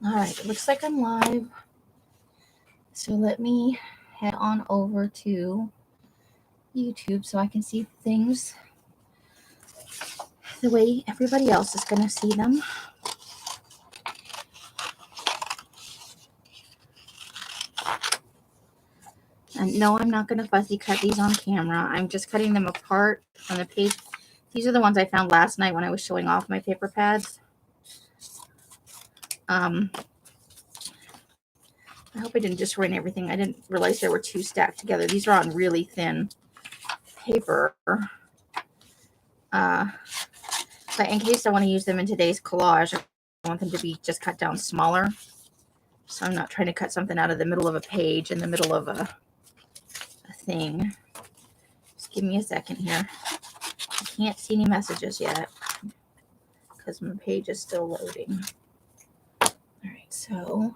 All right, it looks like I'm live. So let me head on over to YouTube so I can see things the way everybody else is going to see them. And no, I'm not going to fussy cut these on camera. I'm just cutting them apart on the page. These are the ones I found last night when I was showing off my paper pads. I hope I didn't just ruin everything. I didn't realize there were two stacked together. These are on really thin paper. But in case I want to use them in today's collage, I want them to be just cut down smaller. So I'm not trying to cut something out of the middle of a page in the middle of a thing. Just give me a second here. I can't see any messages yet because my page is still loading. All right, so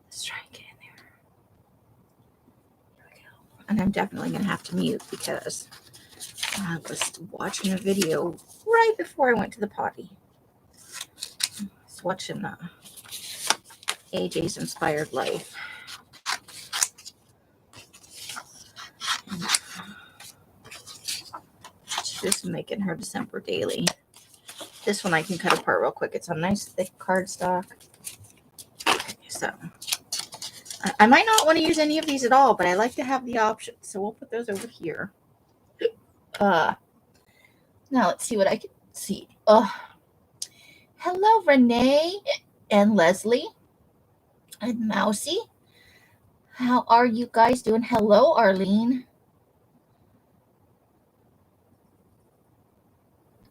let's try and get in there. There we go. And I'm definitely going to have to mute because I was watching a video right before I went to the potty. I was watching AJ's Inspired Life. Just making her December daily. This one I can cut apart real quick. It's a nice thick cardstock. Okay, so I might not want to use any of these at all, but I like to have the option. So we'll put those over here. Now let's see what I can see. Hello, Renee and Leslie and Mousy. How are you guys doing? Hello, Arlene.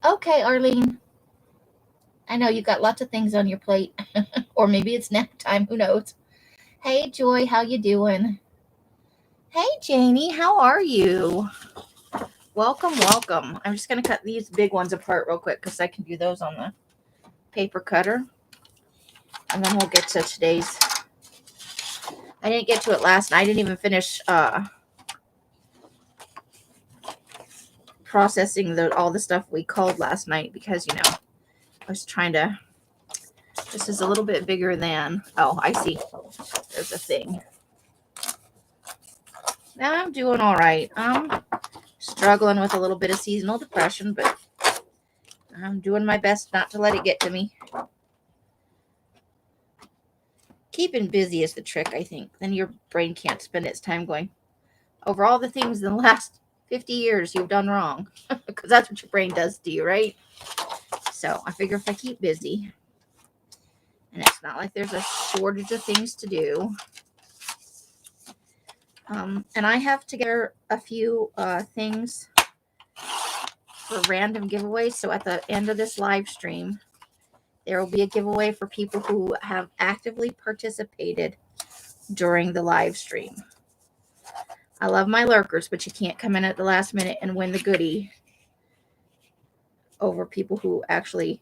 Okay, Arlene. I know you got lots of things on your plate. Or maybe it's nap time. Who knows? Hey, Joy. How you doing? Hey, Janie. How are you? Welcome, welcome. I'm just going to cut these big ones apart real quick because I can do those on the paper cutter. And then we'll get to today's. I didn't get to it last night. I didn't even finish processing all the stuff we culled last night because, I was trying to. This is a little bit bigger than. Oh, I see. There's a thing. Now I'm doing all right. I'm struggling with a little bit of seasonal depression, but I'm doing my best not to let it get to me. Keeping busy is the trick, I think. Then your brain can't spend its time going over all the things in the last 50 years you've done wrong. Because that's what your brain does to you, right? So I figure if I keep busy, and it's not like there's a shortage of things to do. And I have together a few things for random giveaways. So at the end of this live stream, there will be a giveaway for people who have actively participated during the live stream. I love my lurkers, but you can't come in at the last minute and win the goodie over people who actually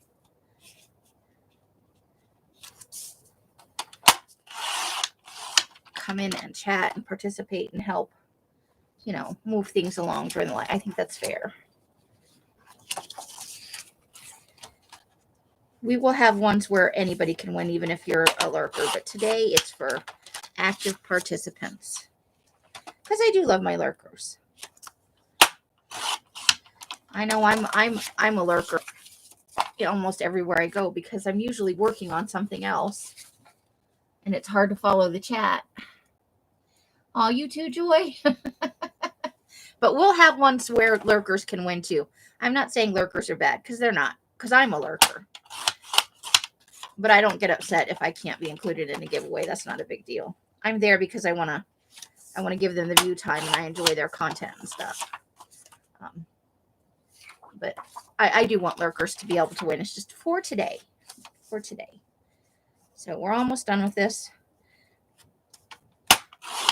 come in and chat and participate and help, move things along during the live. I think that's fair. We will have ones where anybody can win, even if you're a lurker. But today it's for active participants because I do love my lurkers. I know I'm a lurker almost everywhere I go because I'm usually working on something else, and it's hard to follow the chat. Oh, you too, Joy. But we'll have ones where lurkers can win too. I'm not saying lurkers are bad because they're not. Because I'm a lurker. But I don't get upset if I can't be included in a giveaway. That's not a big deal. I'm there because I want to give them the view time and I enjoy their content and stuff. But I do want lurkers to be able to win. It's just for today. For today. So we're almost done with this.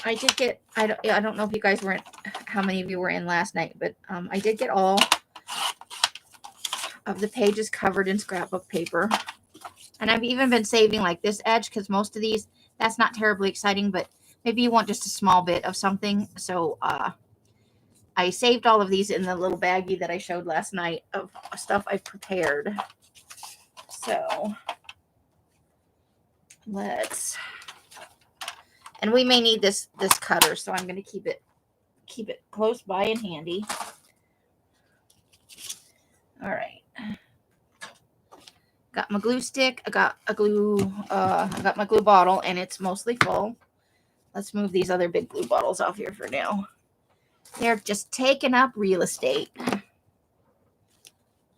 I did get, I don't know if you guys were in, how many of you were in last night, but I did get all of the pages covered in scrapbook paper. And I've even been saving like this edge because most of these, that's not terribly exciting, but maybe you want just a small bit of something. So I saved all of these in the little baggie that I showed last night of stuff I prepared. So And we may need this cutter, so I'm going to keep it close by and handy. All right. Got my glue stick. I got my glue bottle, and it's mostly full. Let's move these other big glue bottles off here for now. They're just taking up real estate.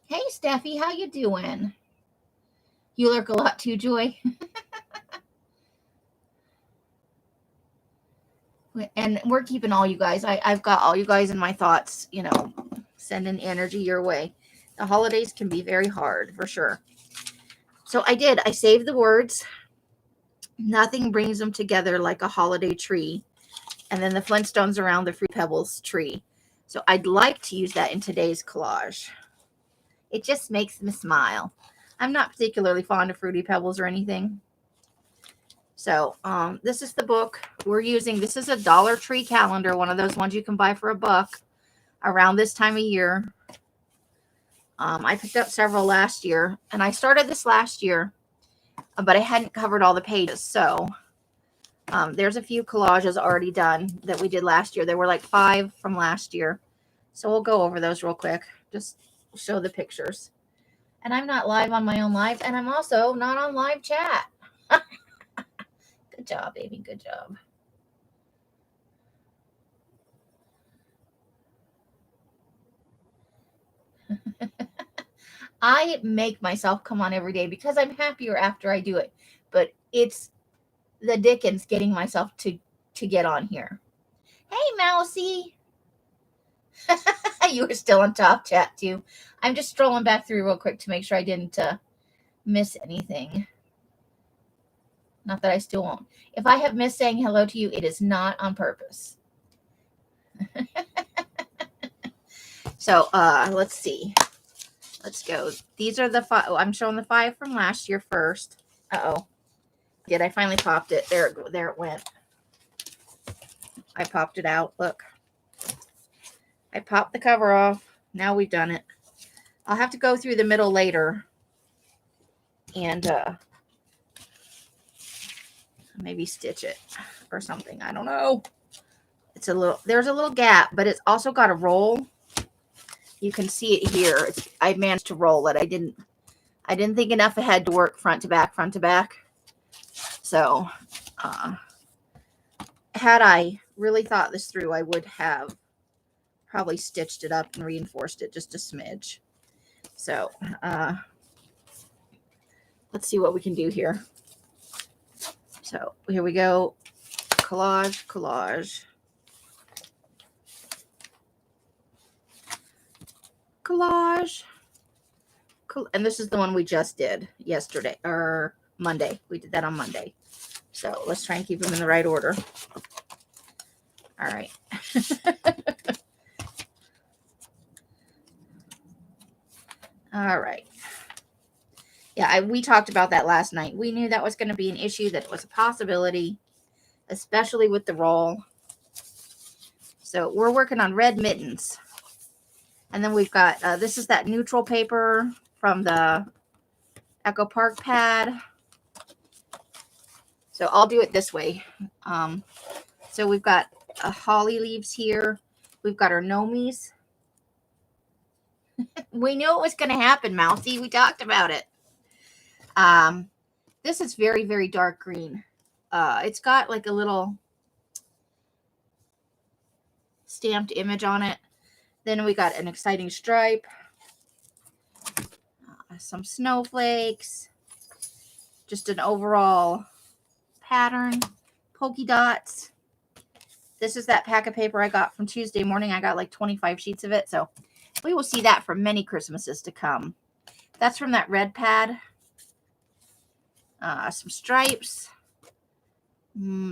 Hey, Steffi, how you doing? You lurk a lot too, Joy. And we're keeping all you guys. I've got all you guys in my thoughts, sending energy your way. The holidays can be very hard, for sure. So I saved the words. Nothing brings them together like a holiday tree. And then the Flintstones around the Fruit Pebbles tree. So I'd like to use that in today's collage. It just makes me smile. I'm not particularly fond of Fruity Pebbles or anything. So this is the book we're using. This is a Dollar Tree calendar, one of those ones you can buy for $1 around this time of year. I picked up several last year, and I started this last year, but I hadn't covered all the pages. So there's a few collages already done that we did last year. There were like 5 from last year. So we'll go over those real quick. Just show the pictures. And I'm not live on my own live, and I'm also not on live chat. Good job, baby. Good job. I make myself come on every day because I'm happier after I do it. But it's the dickens getting myself to get on here. Hey, Mousy. You were still on top chat, too. I'm just strolling back through real quick to make sure I didn't miss anything. Not that I still won't. If I have missed saying hello to you, it is not on purpose. So, let's see. Let's go. These are the 5. I'm showing the 5 from last year first. Uh-oh. I finally popped it. There it went. I popped it out. Look. I popped the cover off. Now we've done it. I'll have to go through the middle later. And maybe stitch it or something. I don't know. There's a little gap, but it's also got a roll. You can see it here. I managed to roll it. I didn't think enough ahead to work front to back. So, had I really thought this through, I would have probably stitched it up and reinforced it just a smidge. So, let's see what we can do here. So, here we go. Collage, collage. Collage. And this is the one we just did yesterday or Monday. We did that on Monday. So let's try and keep them in the right order. All right. All right. Yeah, we talked about that last night. We knew that was going to be an issue, that was a possibility, especially with the roll. So we're working on red mittens. And then we've got, this is that neutral paper from the Echo Park pad. So I'll do it this way. So we've got holly leaves here. We've got our nomies. We knew it was going to happen, Mousy. We talked about it. This is very, very dark green. It's got like a little stamped image on it. Then we got an exciting stripe. Some snowflakes. Just an overall pattern. Polka dots. This is that pack of paper I got from Tuesday morning. I got like 25 sheets of it. So we will see that for many Christmases to come. That's from that red pad. Some stripes.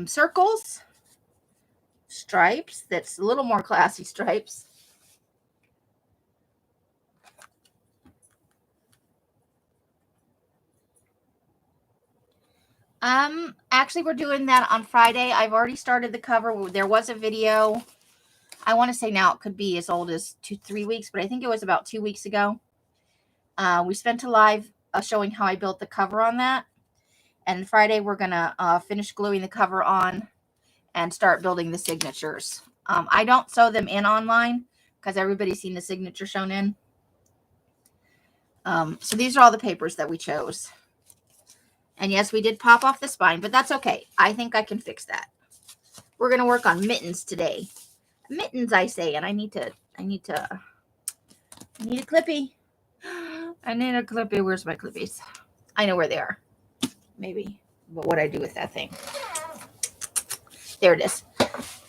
Circles. Stripes. That's a little more classy stripes. Actually, we're doing that on Friday. I've already started the cover. There was a video. I want to say now it could be as old as 2-3 weeks, but I think it was about 2 weeks ago. We spent a live showing how I built the cover on that. And Friday, we're going to finish gluing the cover on and start building the signatures. I don't sew them in online because everybody's seen the signature shown in. So these are all the papers that we chose. And yes, we did pop off the spine, but that's okay. I think I can fix that. We're going to work on mittens today. Mittens, I say, and I need a clippy. I need a clippy. Where's my clippies? I know where they are. Maybe. But what I do with that thing. There it is.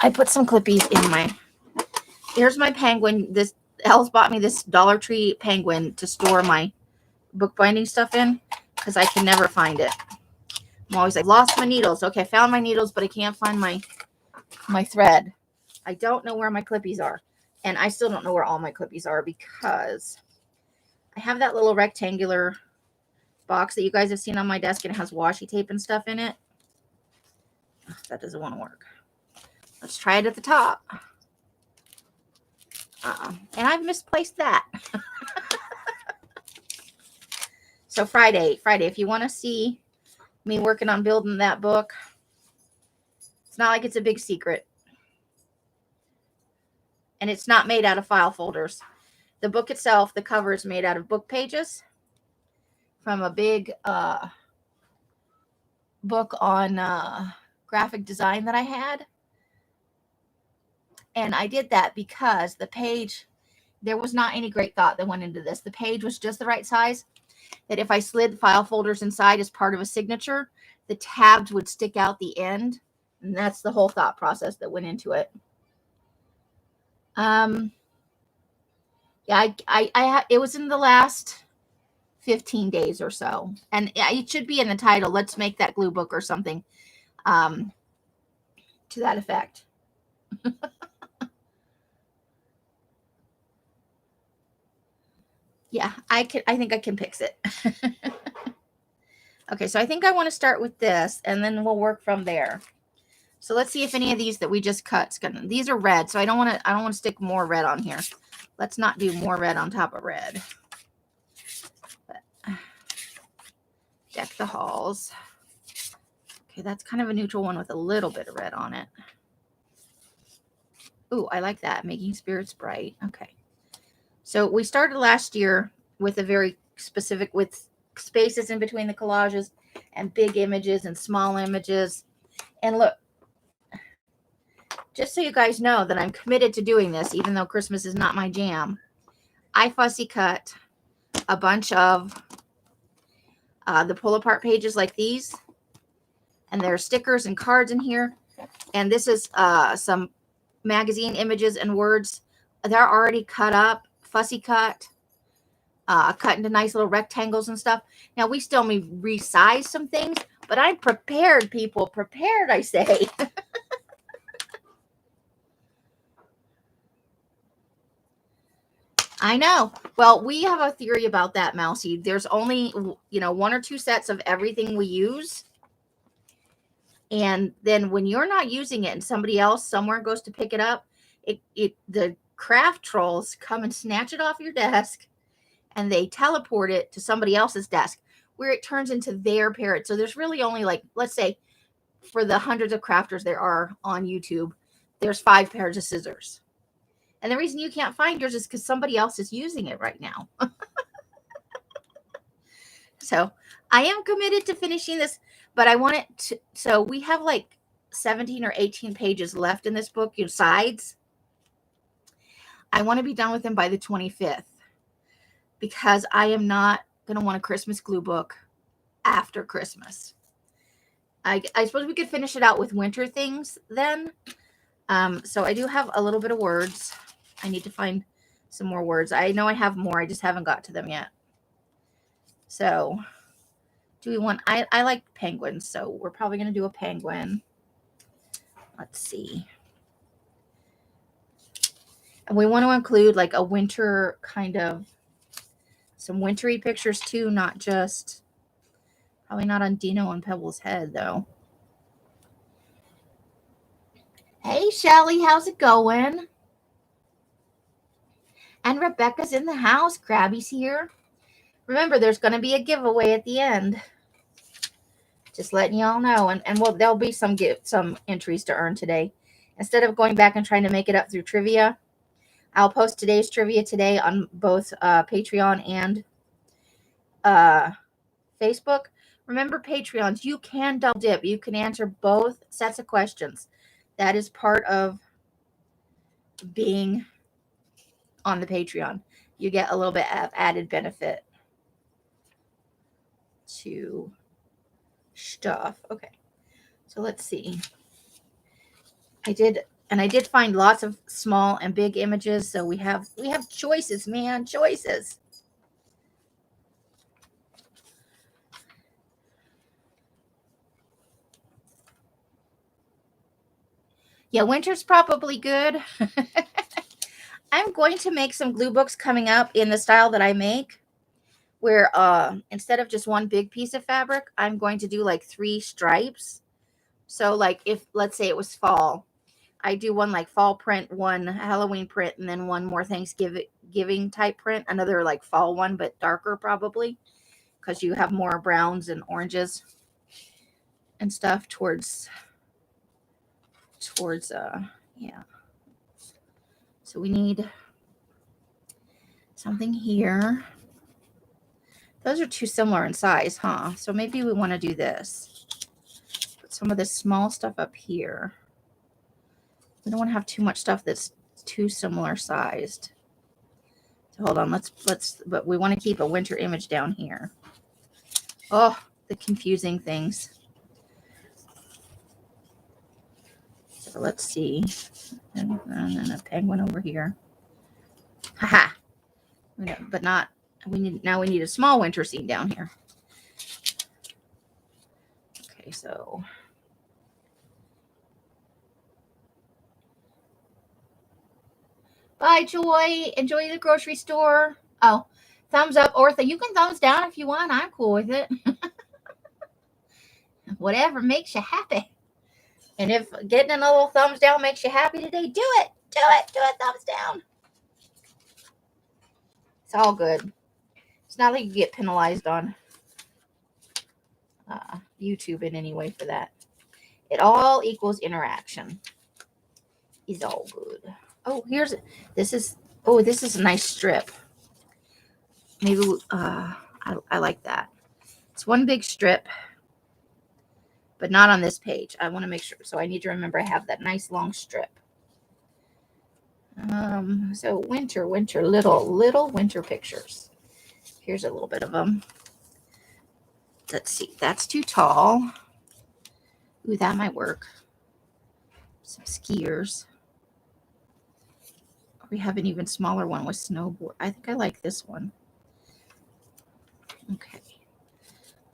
I put some clippies in my... Here's my penguin. Els bought me this Dollar Tree penguin to store my bookbinding stuff in because I can never find it. I'm always like, lost my needles. Okay, I found my needles, but I can't find my thread. I don't know where my clippies are. And I still don't know where all my clippies are because I have that little rectangular box that you guys have seen on my desk, and it has washi tape and stuff in it. Oh, that doesn't want to work. Let's try it at the top. And I've misplaced that. So Friday, if you want to see me working on building that book, it's not like it's a big secret. And it's not made out of file folders. The book itself, the cover is made out of book pages from a big book on graphic design that I had. And I did that because the page, there was not any great thought that went into this. The page was just the right size that if I slid file folders inside as part of a signature, the tabs would stick out the end. And that's the whole thought process that went into it. Yeah, it was in the last 15 days or so. And it should be in the title. Let's make that glue book or something to that effect. Yeah, I think I can fix it. Okay, so I think I want to start with this, and then we'll work from there. So let's see if any of these that we just cut, these are red, so I don't want to stick more red on here. Let's not do more red on top of red. But, deck the halls. Okay, that's kind of a neutral one with a little bit of red on it. Ooh, I like that, making spirits bright. Okay. So we started last year with a very specific, with spaces in between the collages and big images and small images. And look, just so you guys know that I'm committed to doing this, even though Christmas is not my jam, I fussy cut a bunch of the pull apart pages like these. And there are stickers and cards in here. And this is some magazine images and words. They're already cut up. Fussy cut, cut into nice little rectangles and stuff. Now, we still may resize some things, but I'm prepared, people. Prepared, I say. I know. Well, we have a theory about that, Mousy. There's only, one or two sets of everything we use. And then when you're not using it and somebody else somewhere goes to pick it up, the craft trolls come and snatch it off your desk and they teleport it to somebody else's desk where it turns into their parrot. So there's really only, like, let's say for the hundreds of crafters there are on YouTube, there's 5 pairs of scissors. And the reason you can't find yours is because somebody else is using it right now. So I am committed to finishing this, but I want it to, so we have like 17 or 18 pages left in this book, sides. I want to be done with them by the 25th because I am not going to want a Christmas glue book after Christmas. I suppose we could finish it out with winter things then. So I do have a little bit of words. I need to find some more words. I know I have more. I just haven't got to them yet. So do we want, I like penguins. So we're probably going to do a penguin. Let's see. And we want to include like a winter kind of, some wintry pictures too, not just, probably not on Dino and Pebble's head though. Hey, Shelly, how's it going? And Rebecca's in the house. Krabby's here. Remember, there's going to be a giveaway at the end. Just letting y'all know. And well, there'll be some entries to earn today. Instead of going back and trying to make it up through trivia, I'll post today's trivia today on both Patreon and Facebook. Remember, Patreons, you can double dip. You can answer both sets of questions. That is part of being on the Patreon. You get a little bit of added benefit to stuff. Okay, so let's see. I did find lots of small and big images, so we have choices, man, choices. Yeah, winter's probably good. I'm going to make some glue books coming up in the style that I make, where instead of just one big piece of fabric, I'm going to do like 3 stripes. So like if, let's say it was fall, I do one like fall print, one Halloween print, and then one more Thanksgiving type print, another like fall one, but darker probably, because you have more browns and oranges and stuff towards yeah. So we need something here. Those are too similar in size, huh? So maybe we want to do this. Put some of this small stuff up here. We don't want to have too much stuff that's too similar sized. So hold on, but we want to keep a winter image down here. Oh, the confusing things. So let's see. And then a penguin over here. Haha. But not, we need a small winter scene down here. Okay, so bye, Joy. Enjoy the grocery store. Oh, thumbs up, Ortha. You can thumbs down if you want. I'm cool with it. Whatever makes you happy. And if getting a little thumbs down makes you happy today, do it. Do it. Do it. Thumbs down. It's all good. It's not like you get penalized on YouTube in any way for that. It all equals interaction. It's all good. Oh, this is a nice strip. Maybe I like that. It's one big strip, but not on this page. I want to make sure. So I need to remember I have that nice long strip. So winter, little winter pictures. Here's a little bit of them. Let's see. That's too tall. Ooh, that might work. Some skiers. We have an even smaller one with snowboard. I think I like this one. Okay.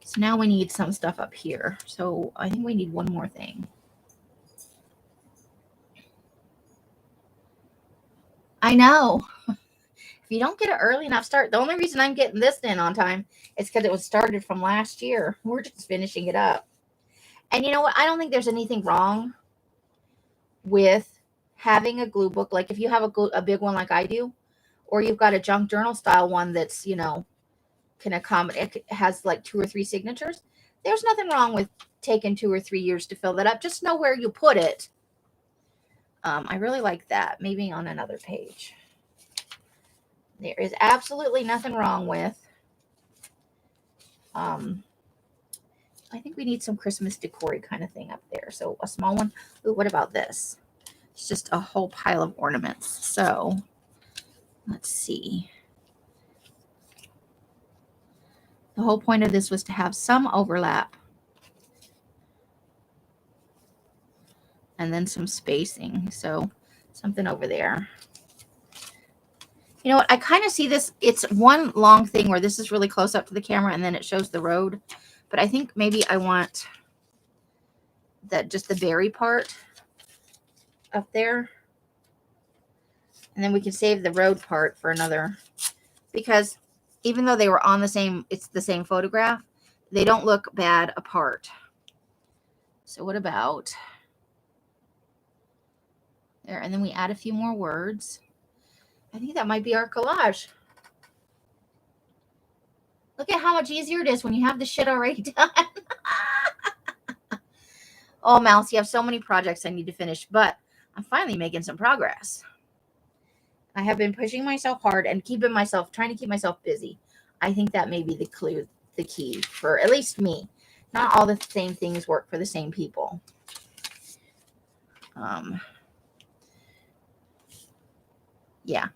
So now we need some stuff up here. So I think we need one more thing. I know. If you don't get it early enough start, the only reason I'm getting this in on time is because it was started from last year. We're just finishing it up. And you know what? I don't think there's anything wrong with having a glue book. Like if you have a big one like I do, or you've got a junk journal style one that's, can accommodate, it has like 2 or 3 signatures. There's nothing wrong with taking 2 or 3 years to fill that up. Just know where you put it. I really like that. Maybe on another page. There is absolutely nothing wrong with. I think we need some Christmas decor kind of thing up there. So a small one. Ooh, what about this? It's just a whole pile of ornaments. So let's see. The whole point of this was to have some overlap. And then some spacing. So something over there. You know what? I kind of see this. It's one long thing where this is really close up to the camera and then it shows the road. But I think maybe I want that, just the berry part up there. And then we can save the road part for another. Because even though they were on it's the same photograph, they don't look bad apart. So what about there? And then we add a few more words. I think that might be our collage. Look at how much easier it is when you have the shit already done. Oh, Mouse, you have so many projects I need to finish, but I'm finally making some progress. I have been pushing myself hard and trying to keep myself busy. I think that may be the key for at least me. Not all the same things work for the same people. Yeah,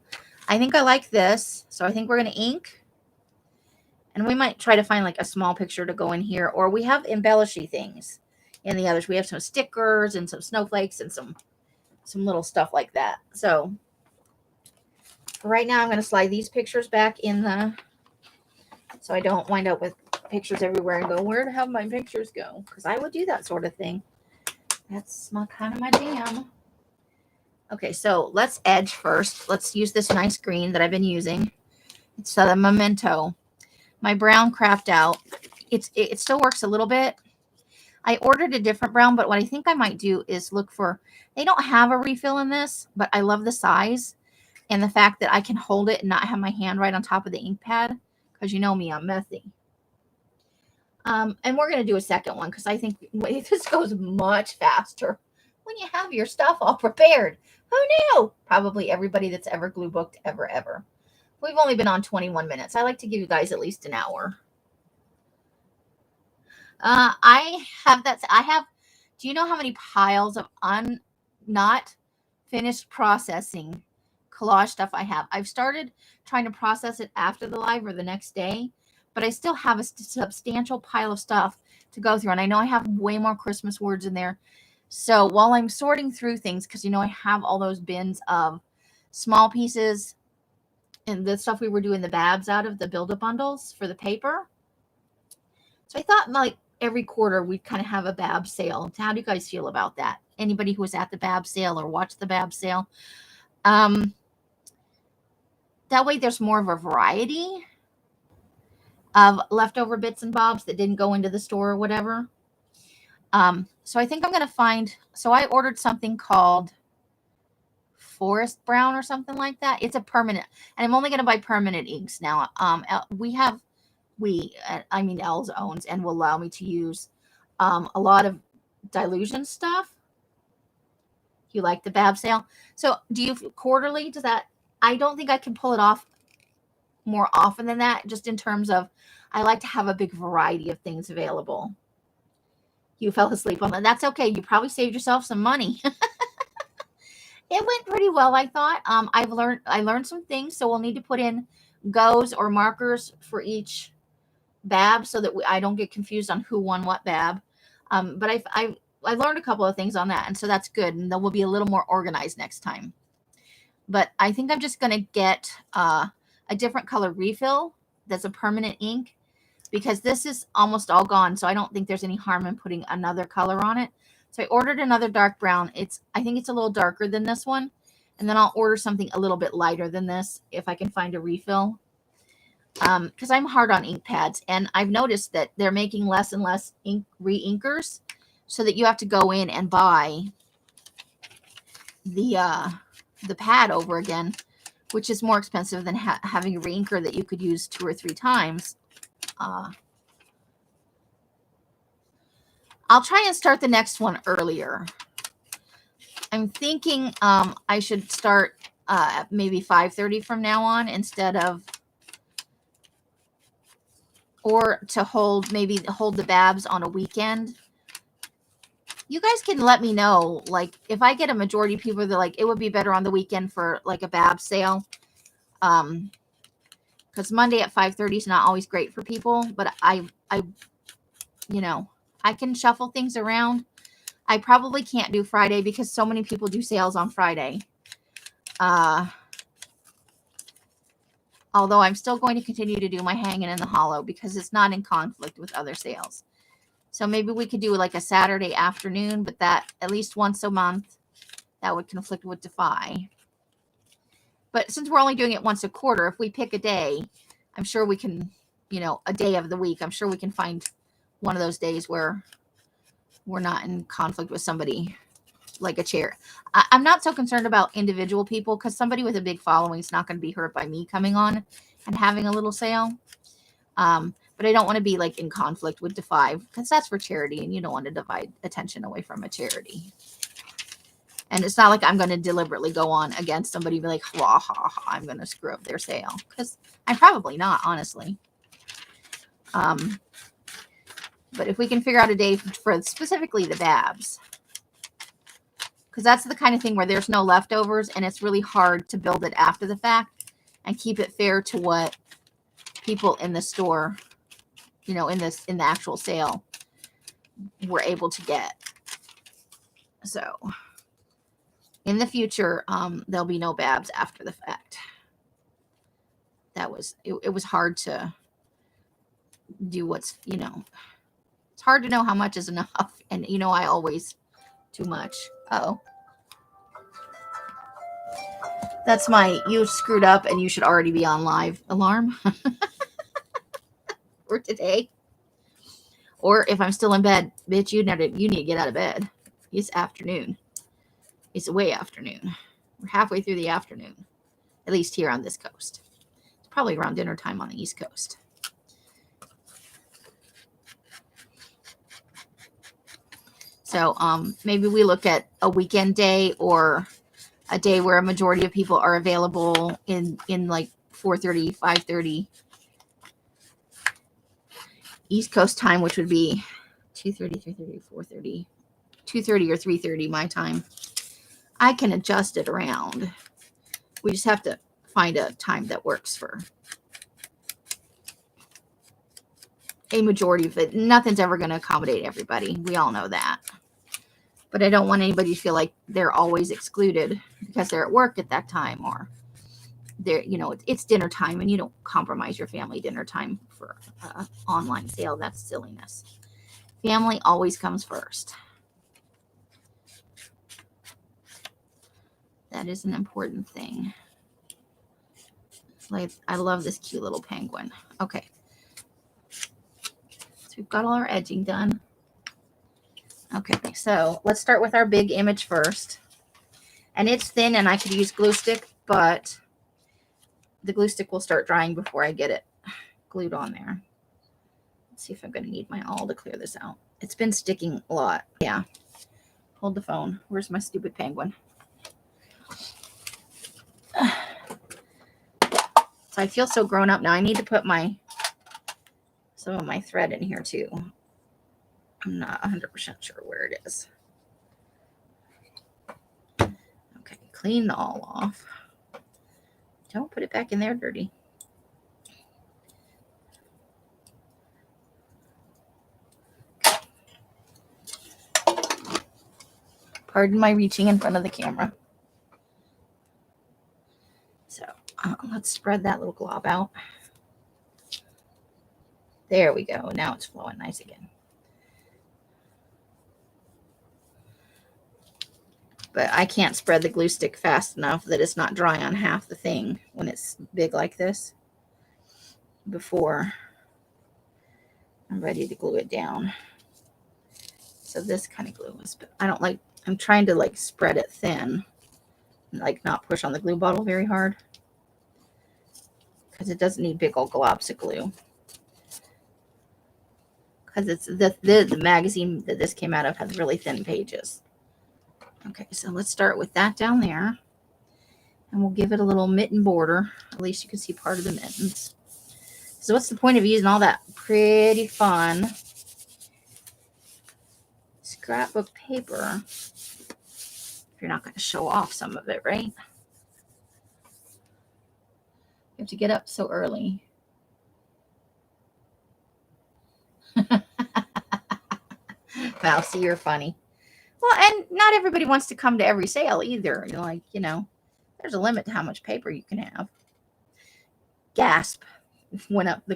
I think I like this. So I think we're going to ink. And we might try to find like a small picture to go in here. Or we have embellishy things in the others. We have some stickers and some snowflakes and some little stuff like that. So right now I'm going to slide these pictures back in so I don't wind up with pictures everywhere and go, where have my pictures go? Because I would do that sort of thing. That's kind of my jam. Okay, so let's edge first. Let's use this nice green that I've been using. It's a Memento. My brown craft out. It still works a little bit. I ordered a different brown, but what I think I might do is look for, they don't have a refill in this, but I love the size and the fact that I can hold it and not have my hand right on top of the ink pad, because you know me, I'm messy. And we're going to do a second one because I think this goes much faster when you have your stuff all prepared. Who knew? Probably everybody that's ever glue booked ever. We've only been on 21 minutes. I like to give you guys at least an hour. I have, do you know how many piles of not finished processing collage stuff I have? I've started trying to process it after the live or the next day, but I still have a substantial pile of stuff to go through. And I know I have way more Christmas words in there. So while I'm sorting through things, because, I have all those bins of small pieces and the stuff we were doing the babs out of, the build-up bundles for the paper. So I thought like every quarter we'd kind of have a bab sale. How do you guys feel about that? Anybody who was at the bab sale or watched the bab sale? That way there's more of a variety of leftover bits and bobs that didn't go into the store or whatever. So I think I'm going to find, so I ordered something called Forest Brown or something like that. It's a permanent, and I'm only going to buy permanent inks now. Els owns and will allow me to use a lot of dilution stuff. You like the bab sale? So do you quarterly? Does that, I don't think I can pull it off more often than that, just in terms of I like to have a big variety of things available. You fell asleep on that. That's okay. You probably saved yourself some money. It went pretty well, I thought. I learned some things, so we'll need to put in goes or markers for each bab so that I don't get confused on who won what bab. But I learned a couple of things on that, and so that's good. And then we'll be a little more organized next time. But I think I'm just going to get a different color refill that's a permanent ink, because this is almost all gone. So I don't think there's any harm in putting another color on it. So I ordered another dark brown. I think it's a little darker than this one. And then I'll order something a little bit lighter than this if I can find a refill. Because I'm hard on ink pads. And I've noticed that they're making less and less re-inkers, so that you have to go in and buy the pad over again, which is more expensive than having a re-inker that you could use 2 or 3 times. I'll try and start the next one earlier. I'm thinking I should start at maybe 5:30 from now on, instead of, or to hold the babs on a weekend. You guys can let me know, like, if I get a majority of people that like it would be better on the weekend for like a bab sale. Because Monday at 5:30 is not always great for people, but I can shuffle things around. I probably can't do Friday because so many people do sales on Friday. Although I'm still going to continue to do my hanging in the hollow because it's not in conflict with other sales. So maybe we could do like a Saturday afternoon, but that at least once a month, that would conflict with Defy. But since we're only doing it once a quarter, if we pick a day, I'm sure we can, a day of the week, I'm sure we can find one of those days where we're not in conflict with somebody, like a chair. I'm not so concerned about individual people, because somebody with a big following is not going to be hurt by me coming on and having a little sale. But But I don't want to be like in conflict with Defy because that's for charity and you don't want to divide attention away from a charity. And it's not like I'm going to deliberately go on against somebody and be like, ha, ha, ha, I'm going to screw up their sale. Because I'm probably not, honestly. But if we can figure out a day for specifically the Babs, because that's the kind of thing where there's no leftovers and it's really hard to build it after the fact and keep it fair to what people in the store, you know, in the actual sale were able to get. So in the future, there'll be no Babs after the fact. That was, it was hard to do what's, you know, it's hard to know how much is enough. And, you know, I always too much. Uh-oh. That's my you screwed up and you should already be on live alarm for today. Or if I'm still in bed, bitch, you need to get out of bed. It's afternoon. It's way afternoon. We're halfway through the afternoon, at least here on this coast. It's probably around dinner time on the East Coast. So maybe we look at a weekend day or a day where a majority of people are available in like 4:30, 5:30 East Coast time, which would be 2:30, 3:30, 4:30, 2:30 or 3:30 my time. I can adjust it around. We just have to find a time that works for a majority of it. Nothing's ever going to accommodate everybody. We all know that. But I don't want anybody to feel like they're always excluded because they're at work at that time or they're, you know, it's dinner time and you don't compromise your family dinner time for an online sale. That's silliness. Family always comes first. That is an important thing. Like, I love this cute little penguin. Okay. So we've got all our edging done. Okay, so let's start with our big image first. And it's thin and I could use glue stick, but the glue stick will start drying before I get it glued on there. Let's see if I'm going to need my awl to clear this out. It's been sticking a lot. Yeah. Hold the phone. Where's my stupid penguin? So I feel so grown up now. I need to put some of my thread in here too. I'm not 100% sure where it is. Okay, clean the awl off. Don't put it back in there dirty. Pardon my reaching in front of the camera. So let's spread that little glob out. There we go. Now it's flowing nice again. But I can't spread the glue stick fast enough that it's not dry on half the thing when it's big like this before I'm ready to glue it down. So this kind of glue is, but I don't like, I'm trying to like spread it thin, like not push on the glue bottle very hard because it doesn't need big old globs of glue. Because it's the magazine that this came out of has really thin pages. Okay, so let's start with that down there. And we'll give it a little mitten border. At least you can see part of the mittens. So what's the point of using all that pretty fun scrapbook paper if you're not going to show off some of it, right? You have to get up so early. Wow, see, you're funny. Well, and not everybody wants to come to every sale either. You're like, you know, there's a limit to how much paper you can have. Gasp. Went up the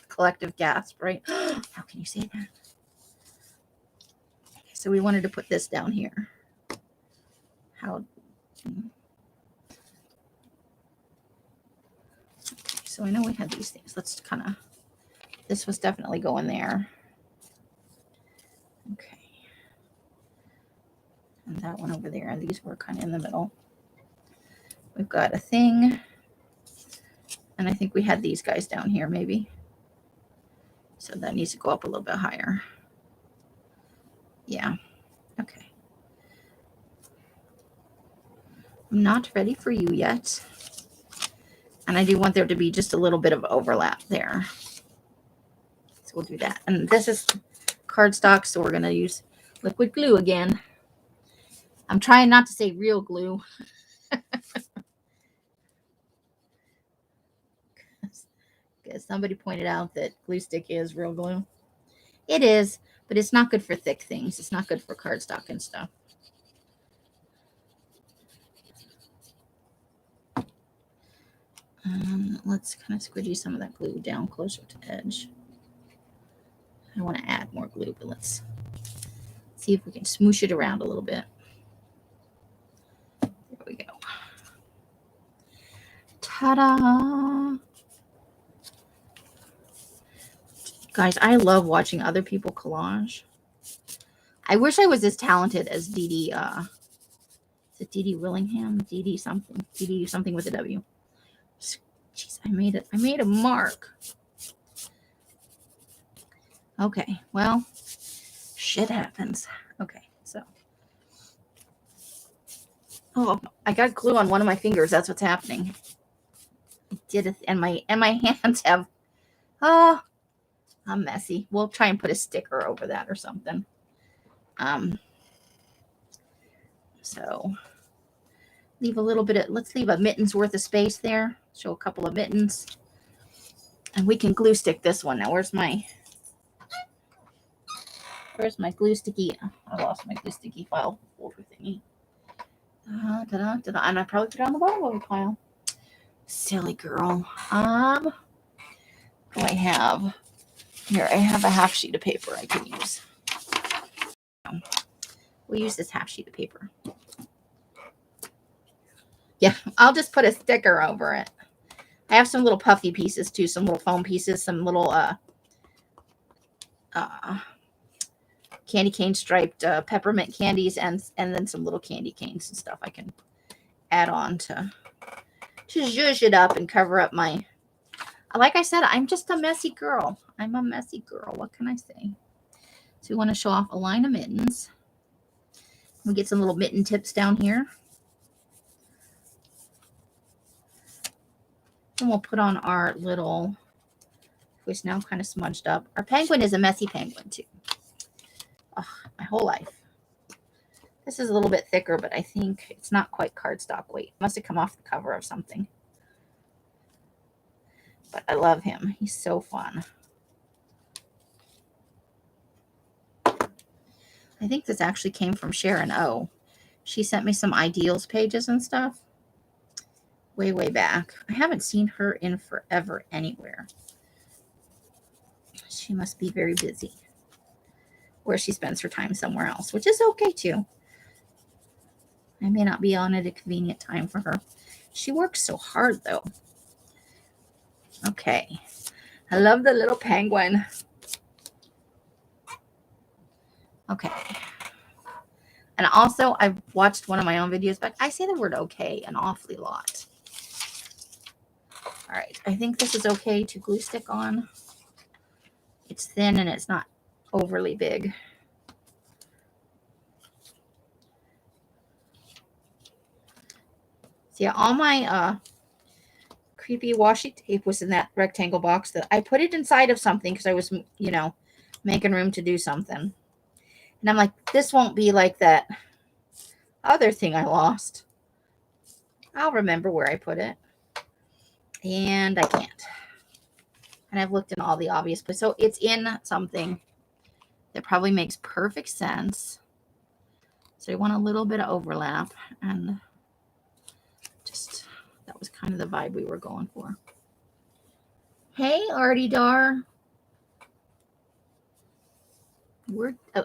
collective gasp, right? How can you say that? Okay, so we wanted to put this down here. How? Okay, so I know we had these things. Let's kind of, this was definitely going there. Okay. And that one over there. These were kind of in the middle. We've got a thing. And I think we had these guys down here maybe. So that needs to go up a little bit higher. Yeah. Okay. I'm not ready for you yet. And I do want there to be just a little bit of overlap there. So we'll do that. And this is cardstock, so we're going to use liquid glue again. I'm trying not to say real glue. Because somebody pointed out that glue stick is real glue. It is, but it's not good for thick things. It's not good for cardstock and stuff. Let's kind of squidgy some of that glue down closer to the edge. I want to add more glue, but let's see if we can smoosh it around a little bit. There we go. Ta-da! Guys, I love watching other people collage. I wish I was as talented as Dee Dee. Is it Dee Dee Willingham? Dee Dee something. Dee Dee something with a W. Jeez, I made it. I made a mark. Okay, well, shit happens. Okay, so. Oh, I got glue on one of my fingers. That's what's happening. I did it, and my hands have. Oh, I'm messy. We'll try and put a sticker over that or something. So leave a little bit of. Let's leave a mitten's worth of space there. Show a couple of mittens, and we can glue stick this one. Now, where's my glue sticky? I lost my glue sticky file folder thingy. And I probably put it on the bottom of the pile. Silly girl. What do I have? Here, I have a half sheet of paper I can use. We'll use this half sheet of paper. Yeah, I'll just put a sticker over it. I have some little puffy pieces too, some little foam pieces, some little candy cane striped peppermint candies, and then some little candy canes and stuff I can add on to zhuzh it up and cover up my. Like I said, I'm just a messy girl. I'm a messy girl. What can I say? So we want to show off a line of mittens. We get some little mitten tips down here. And we'll put on our little, which now kind of smudged up. Our penguin is a messy penguin too. Oh, my whole life. This is a little bit thicker, but I think it's not quite cardstock weight. It must have come off the cover of something. But I love him. He's so fun. I think this actually came from Sharon O. She sent me some ideals pages and stuff. Way back. I haven't seen her in forever anywhere. She must be very busy. Or she spends her time somewhere else, which is okay too. I may not be on at a convenient time for her. She works so hard though. Okay. I love the little penguin. Okay. And also, I've watched one of my own videos, but I say the word okay an awfully lot. All right. I think this is okay to glue stick on. It's thin and it's not overly big. So yeah, all my creepy washi tape was in that rectangle box that I put it inside of something because I was, making room to do something. And I'm like, this won't be like that other thing I lost. I'll remember where I put it. And I can't. And I've looked in all the obvious places. So it's in something that probably makes perfect sense. So I want a little bit of overlap. And just, that was kind of the vibe we were going for. Hey, Artie Dar.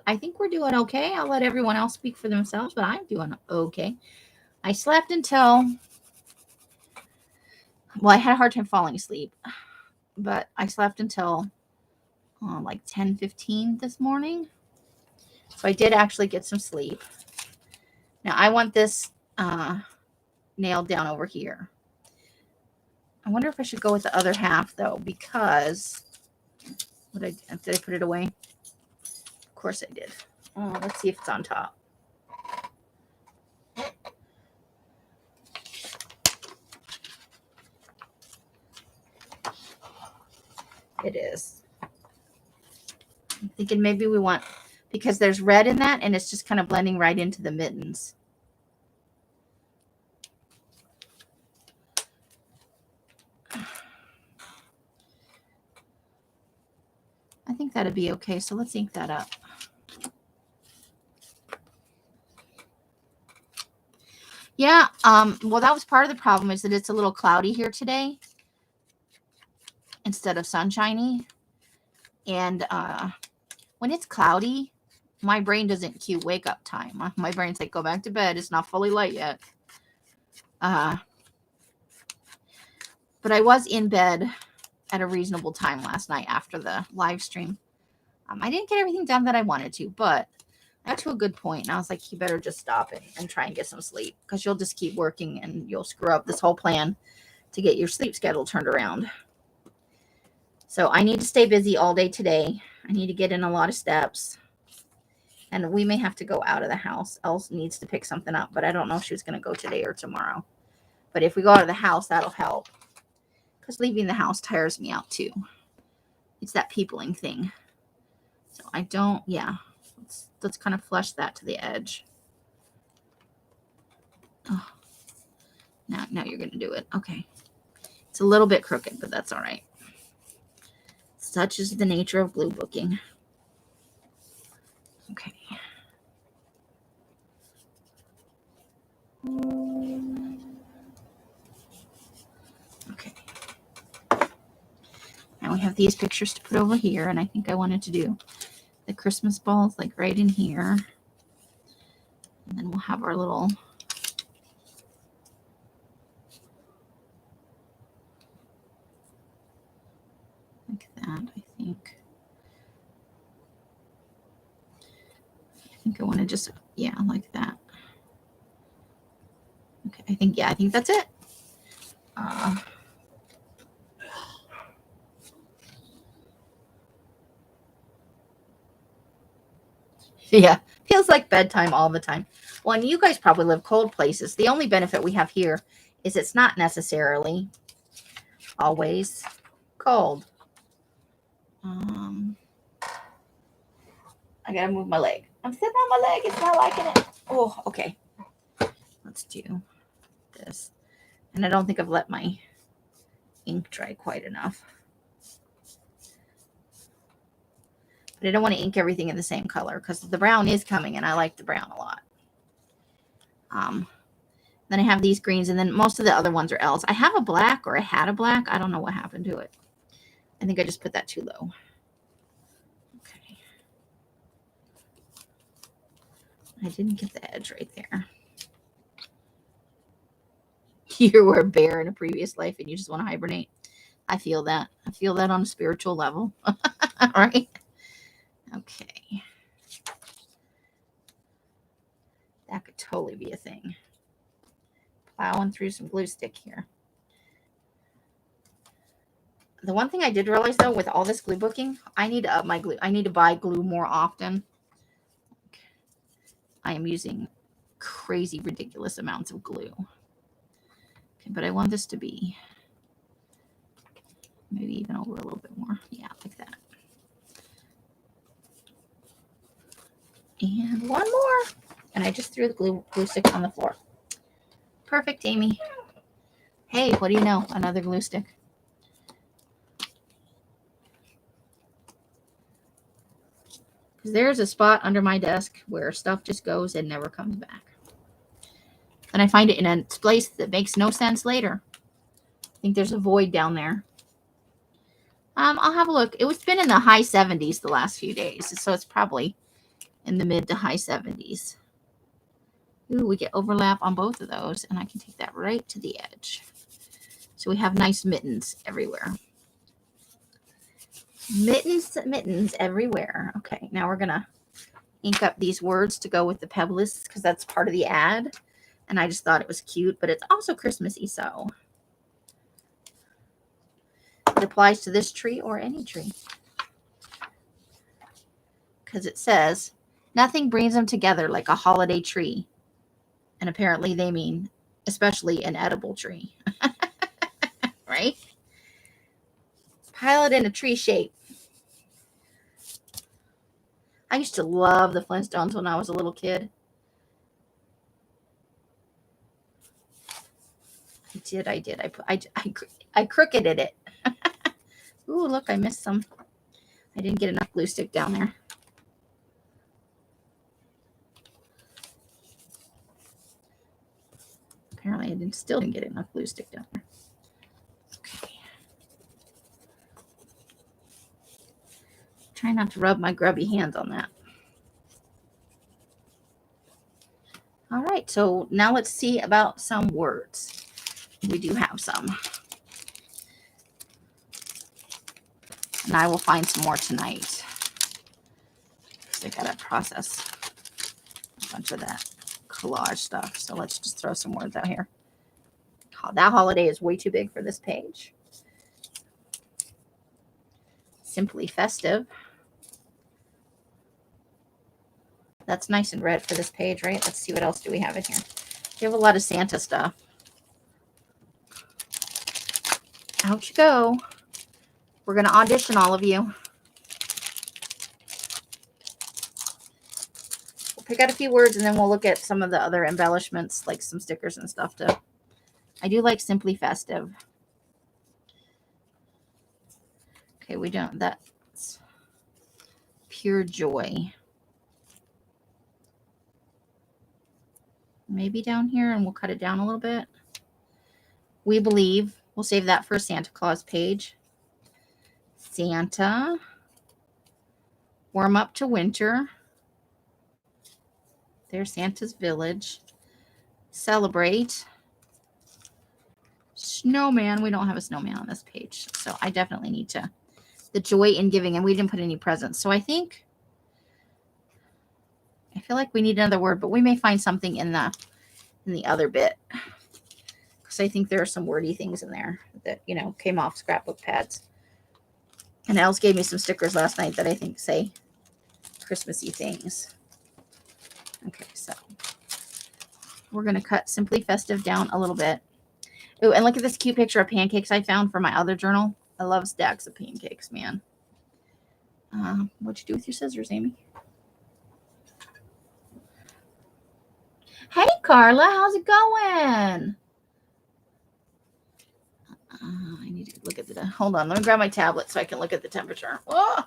I think we're doing okay. I'll let everyone else speak for themselves, but I'm doing okay. I slept until, I had a hard time falling asleep, but I slept until like 10:15 this morning. So I did actually get some sleep. Now I want this nailed down over here. I wonder if I should go with the other half though, because Did I put it away? Of course I did. Oh, let's see if it's on top. It is. I'm thinking maybe we want, because there's red in that and it's just kind of blending right into the mittens. I think that'd be okay. So let's ink that up. Yeah, well, that was part of the problem, is that it's a little cloudy here today instead of sunshiny. And when it's cloudy, my brain doesn't cue wake up time. My brain's like, go back to bed. It's not fully light yet. But I was in bed at a reasonable time last night after the live stream. I didn't get everything done that I wanted to, but I got to a good point, and I was like, you better just stop it and try and get some sleep, because you'll just keep working and you'll screw up this whole plan to get your sleep schedule turned around. So I need to stay busy all day today. I need to get in a lot of steps, and we may have to go out of the house. Elle needs to pick something up, but I don't know if she was going to go today or tomorrow. But if we go out of the house, that'll help, because leaving the house tires me out too. It's that peopling thing. So I don't, yeah. Let's kind of flush that to the edge. Oh, now you're going to do it. Okay. It's a little bit crooked, but that's all right. Such is the nature of glue booking. Okay. Okay. Now we have these pictures to put over here, and I think I wanted to do the Christmas balls like right in here. And then we'll have our little like that, I think. I think I want to just, yeah, like that. Okay, I think that's it. Yeah, feels like bedtime all the time. Well, and you guys probably live cold places. The only benefit we have here is it's not necessarily always cold. I gotta move my leg. I'm sitting on my leg. It's not liking it. Oh, okay. Let's do this. And I don't think I've let my ink dry quite enough. But I don't want to ink everything in the same color, because the brown is coming and I like the brown a lot. Then I have these greens, and then most of the other ones are L's. I have a black, or I had a black. I don't know what happened to it. I think I just put that too low. Okay. I didn't get the edge right there. You were a bear in a previous life and you just want to hibernate. I feel that. I feel that on a spiritual level. All right. Okay. That could totally be a thing. Plowing through some glue stick here. The one thing I did realize, though, with all this glue booking, I need to up my glue. I need to buy glue more often. I am using crazy, ridiculous amounts of glue. Okay, but I want this to be maybe even over a little bit more. Yeah, like that. And one more. And I just threw the glue stick on the floor. Perfect, Amy. Hey, what do you know? Another glue stick. Because there's a spot under my desk where stuff just goes and never comes back. And I find it in a place that makes no sense later. I think there's a void down there. I'll have a look. It's been in the high 70s the last few days, so it's probably in the mid to high 70s. Ooh, we get overlap on both of those, and I can take that right to the edge. So we have nice mittens everywhere. Mittens everywhere. Okay, now we're going to ink up these words to go with the pebbles, because that's part of the ad. And I just thought it was cute, but it's also Christmassy, so it applies to this tree or any tree. because it says, nothing brings them together like a holiday tree. And apparently they mean especially an edible tree. Right? Pile it in a tree shape. I used to love the Flintstones when I was a little kid. I did. I crooked it. Ooh, look, I missed some. I didn't get enough glue stick down there. Apparently I still didn't get enough glue stick down there. Okay. Try not to rub my grubby hands on that. All right, so now let's see about some words. We do have some. And I will find some more tonight. I gotta process a bunch of that collage stuff. So let's just throw some words out here. Oh, that holiday is way too big for this page. Simply festive. That's nice and red for this page, right? Let's see what else do we have in here. We have a lot of Santa stuff. Out you go. We're going to audition all of you. We'll pick out a few words and then we'll look at some of the other embellishments, like some stickers and stuff too. I do like simply festive. Okay, we don't. That's pure joy. Maybe down here, and we'll cut it down a little bit. We believe. We'll save that for a Santa Claus page. Santa. Warm up to winter. There's Santa's village. Celebrate. Snowman. We don't have a snowman on this page, so I definitely need to. The joy in giving, and we didn't put any presents. So I feel like we need another word, but we may find something in the other bit. Because I think there are some wordy things in there that, came off scrapbook pads. And Els gave me some stickers last night that I think say Christmassy things. Okay, so we're going to cut Simply Festive down a little bit. Oh, and look at this cute picture of pancakes I found for my other journal. I love stacks of pancakes, man. What'd you do with your scissors, Amy? Hey, Carla, how's it going? I need to look at the, hold on, let me grab my tablet so I can look at the temperature. Oh!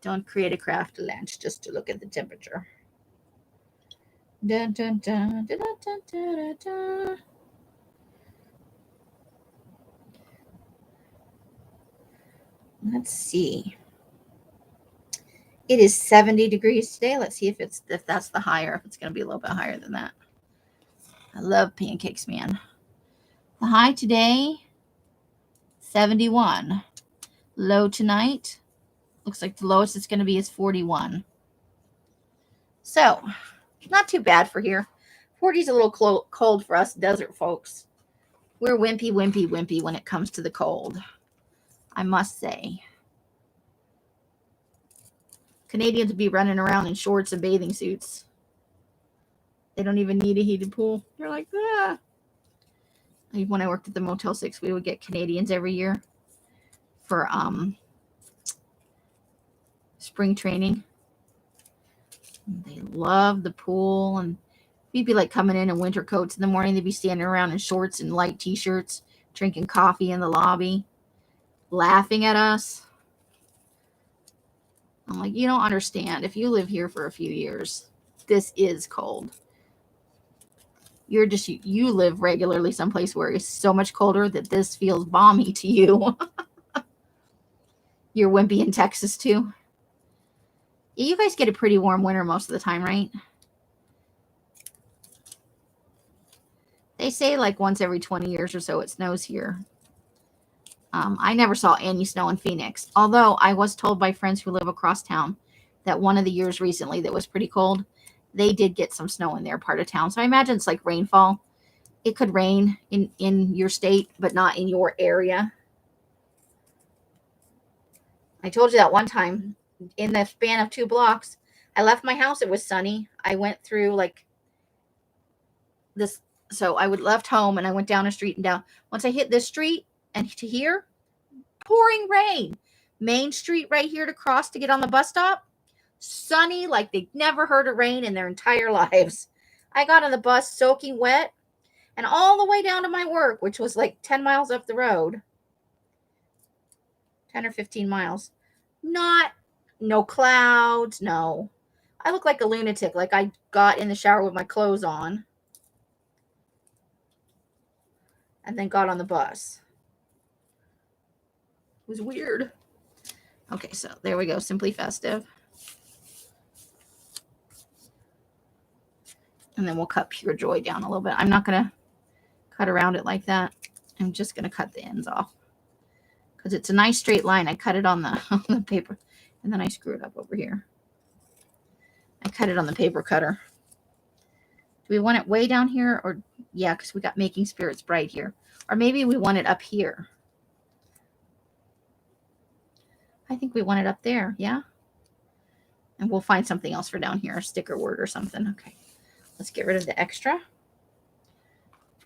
Don't create a craft lunch just to look at the temperature. Dun, dun, dun, dun, dun, dun, dun, dun. Let's see. It is 70 degrees today. Let's see if that's the higher, if it's going to be a little bit higher than that. I love pancakes, man. The high today, 71. Low tonight, looks like the lowest it's going to be is 41. So, not too bad for here. 40 is a little cold for us desert folks. We're wimpy when it comes to the cold, I must say. Canadians be running around in shorts and bathing suits. They don't even need a heated pool. They're like, ah. When I worked at the Motel 6, we would get Canadians every year for spring training. They love the pool, and we'd be like coming in winter coats in the morning. They'd be standing around in shorts and light t-shirts, drinking coffee in the lobby, laughing at us. I'm like, you don't understand. If you live here for a few years, this is cold. You live regularly someplace where it's so much colder that this feels balmy to you. You're wimpy in Texas too. You guys get a pretty warm winter most of the time, right? They say like once every 20 years or so it snows here. I never saw any snow in Phoenix, although I was told by friends who live across town that one of the years recently that was pretty cold, they did get some snow in their part of town. So I imagine it's like rainfall. It could rain in your state, but not in your area. I told you that one time in the span of 2 blocks. I left my house. It was sunny. I went through like this. So I would left home and I went down a street and down. Once I hit this street and to here, pouring rain. Main Street right here to cross to get on the bus stop. Sunny like they'd never heard it rain in their entire lives. I got on the bus soaking wet and all the way down to my work, which was like 10 miles up the road. 10 or 15 miles. No clouds, no. I look like a lunatic, like I got in the shower with my clothes on and then got on the bus. It was weird. Okay, so there we go, Simply Festive. And then we'll cut Pure Joy down a little bit. I'm not going to cut around it like that. I'm just going to cut the ends off because it's a nice straight line. I cut it on the paper and then I screw it up over here. I cut it on the paper cutter. Do we want it way down here? Or yeah, because we got Making Spirits Bright here. Or maybe we want it up here. I think we want it up there, yeah? And we'll find something else for down here, a sticker word or something. Okay, let's get rid of the extra.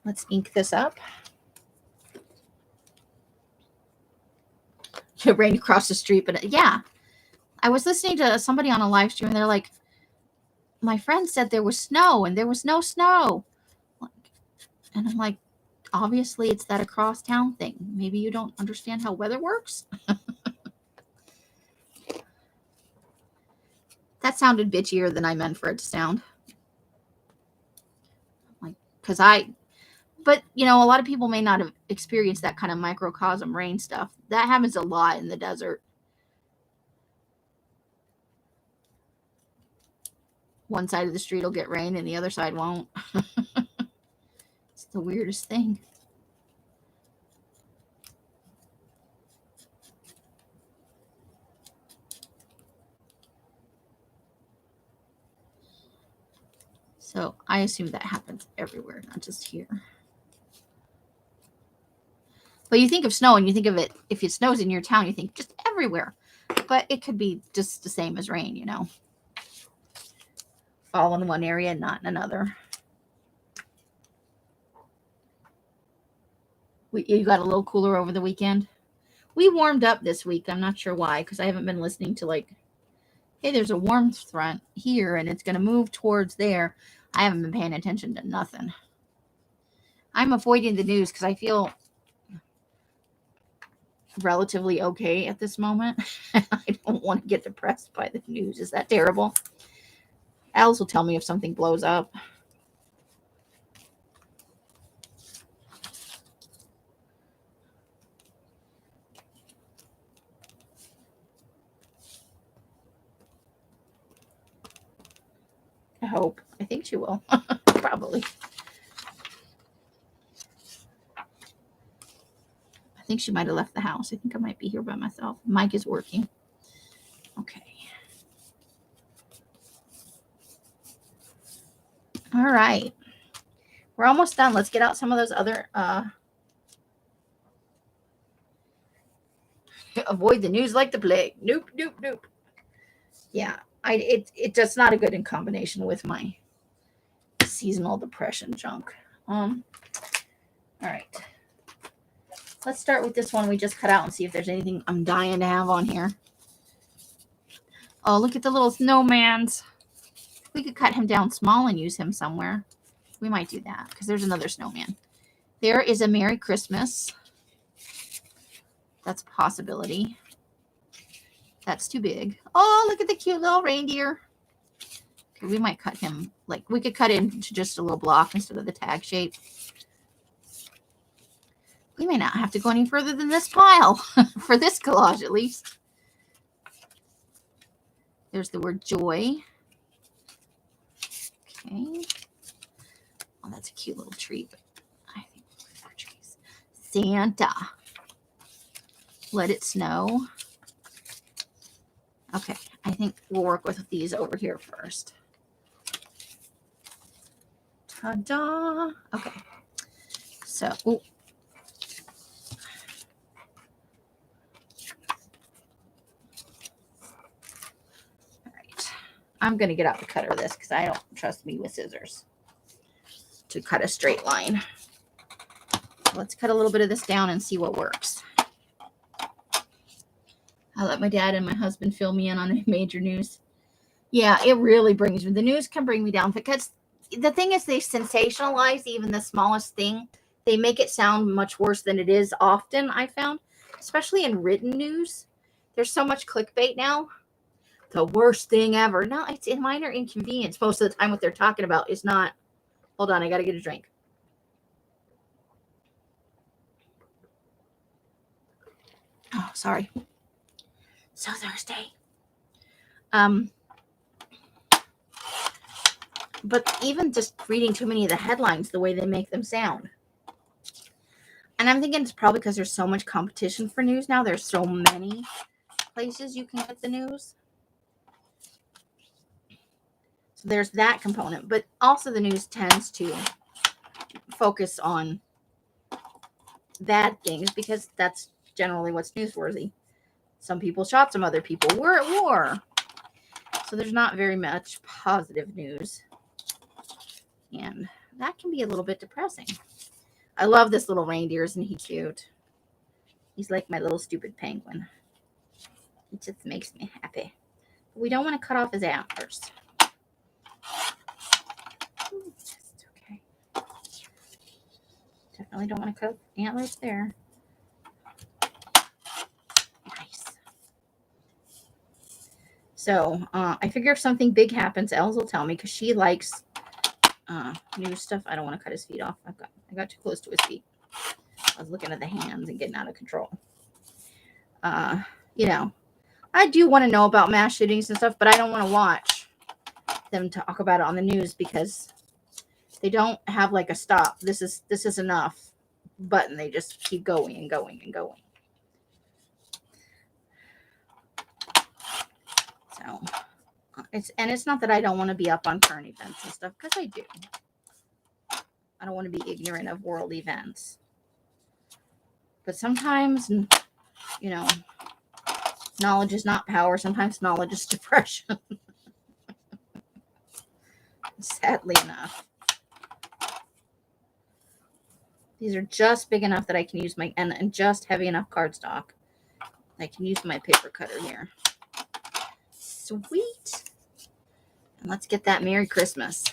Let's ink this up. It rained across the street, but yeah. I was listening to somebody on a live stream and they're like, my friend said there was snow and there was no snow. And I'm like, obviously it's that across town thing. Maybe you don't understand how weather works. That sounded bitchier than I meant for it to sound. Like, but you know, a lot of people may not have experienced that kind of microcosm rain stuff. That happens a lot in the desert. One side of the street will get rain and the other side won't. It's the weirdest thing. So I assume that happens everywhere, not just here. But you think of snow and you think of it, if it snows in your town, you think just everywhere. But it could be just the same as rain, you know. Fall in one area, not in another. You got a little cooler over the weekend. We warmed up this week. I'm not sure why, because I haven't been listening to like, hey, there's a warmth front here and it's going to move towards there. I haven't been paying attention to nothing. I'm avoiding the news because I feel relatively okay at this moment. I don't want to get depressed by the news. Is that terrible? Alice will tell me if something blows up. I hope. I think she will. Probably. I think she might have left the house. I think I might be here by myself. Mike is working. Okay. All right. We're almost done. Let's get out some of those other avoid the news like the plague. Nope, nope, nope. Yeah, it's just not a good in combination with my seasonal depression junk. All right. Let's start with this one we just cut out and see if there's anything I'm dying to have on here. Oh, look at the little snowmans. We could cut him down small and use him somewhere. We might do that because there's another snowman. There is a Merry Christmas. That's a possibility. That's too big. Oh, look at the cute little reindeer. Okay, we might cut him. Like, we could cut it into just a little block instead of the tag shape. We may not have to go any further than this pile for this collage, at least. There's the word joy. Okay. Oh, that's a cute little tree. But I think more trees. Santa. Let it snow. Okay, I think we'll work with these over here first. Ta-da! Okay, so I'm going to get out the cutter of this because I don't trust me with scissors to cut a straight line. Let's cut a little bit of this down and see what works. I let my dad and my husband fill me in on major news. Yeah, it really brings me. The news can bring me down because the thing is they sensationalize even the smallest thing. They make it sound much worse than it is often, I found, especially in written news. There's so much clickbait now. The worst thing ever. No, it's a minor inconvenience. Most of the time what they're talking about is not. Hold on, I got to get a drink. Oh, sorry. So thirsty. But even just reading too many of the headlines, the way they make them sound. And I'm thinking it's probably because there's so much competition for news now. There's so many places you can get the news. So there's that component. But also the news tends to focus on bad things because that's generally what's newsworthy. Some people shot some other people. We're at war. So there's not very much positive news. And that can be a little bit depressing. I love this little reindeer. Isn't he cute? He's like my little stupid penguin. It just makes me happy. We don't want to cut off his antlers. It's okay. Definitely don't want to cut antlers there. Nice. So I figure if something big happens, Els will tell me because she likes new stuff. I don't want to cut his feet off. I got too close to his feet. I was looking at the hands and getting out of control. You know, I do want to know about mass shootings and stuff, but I don't want to watch them talk about it on the news because they don't have like a stop. This is enough button. They just keep going and going and going. So it's not that I don't want to be up on current events and stuff because I do. I don't want to be ignorant of world events. But sometimes, you know, knowledge is not power. Sometimes knowledge is depression. Sadly enough. These are just big enough that I can use my, and just heavy enough cardstock. I can use my paper cutter here. Sweet. And let's get that Merry Christmas.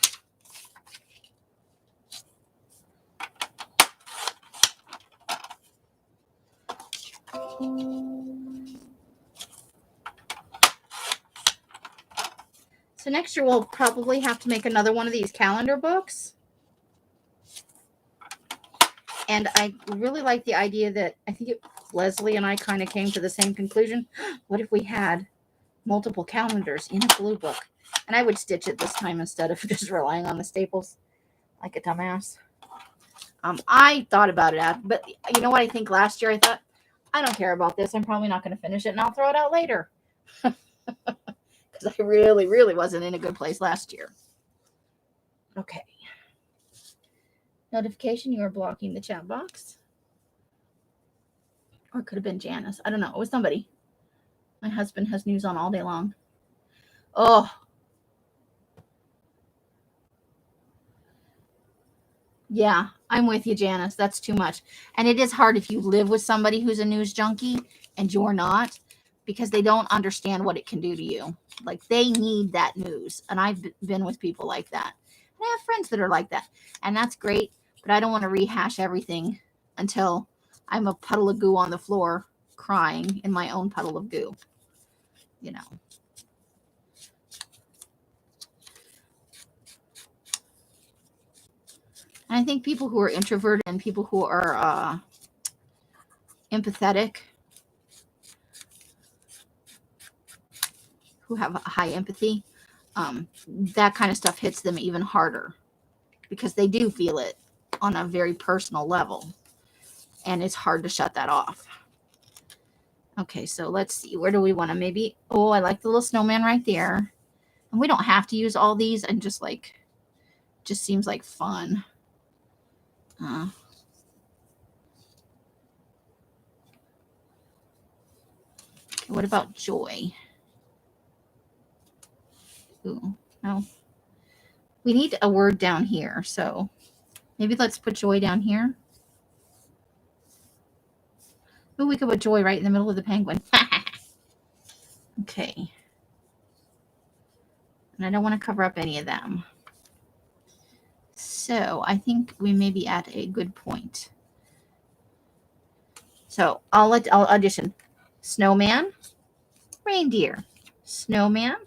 So next year we'll probably have to make another one of these calendar books. And I really like the idea that I think Leslie and I kind of came to the same conclusion. What if we had multiple calendars in a glue book? And I would stitch it this time instead of just relying on the staples like a dumbass. I thought about it, but you know what I think last year? I thought, I don't care about this. I'm probably not going to finish it, and I'll throw it out later. Because I really, really wasn't in a good place last year. Okay. Notification, you are blocking the chat box. Or it could have been Janice. I don't know. It was somebody. My husband has news on all day long. Oh. Yeah, I'm with you, Janice. That's too much. And it is hard if you live with somebody who's a news junkie and you're not, because they don't understand what it can do to you. Like, they need that news. And I've been with people like that. And I have friends that are like that. And that's great. But I don't want to rehash everything until I'm a puddle of goo on the floor crying in my own puddle of goo. You know. And I think people who are introverted and people who are empathetic, who have a high empathy, that kind of stuff hits them even harder because they do feel it on a very personal level. And it's hard to shut that off. Okay, so let's see. Where do we want to maybe... Oh, I like the little snowman right there. And we don't have to use all these. And just seems like fun. What about joy? Ooh, no. We need a word down here, so maybe let's put joy down here. Ooh, we could put joy right in the middle of the penguin. Okay. And I don't want to cover up any of them. So I think we may be at a good point. So I'll audition. Snowman, reindeer. Snowman,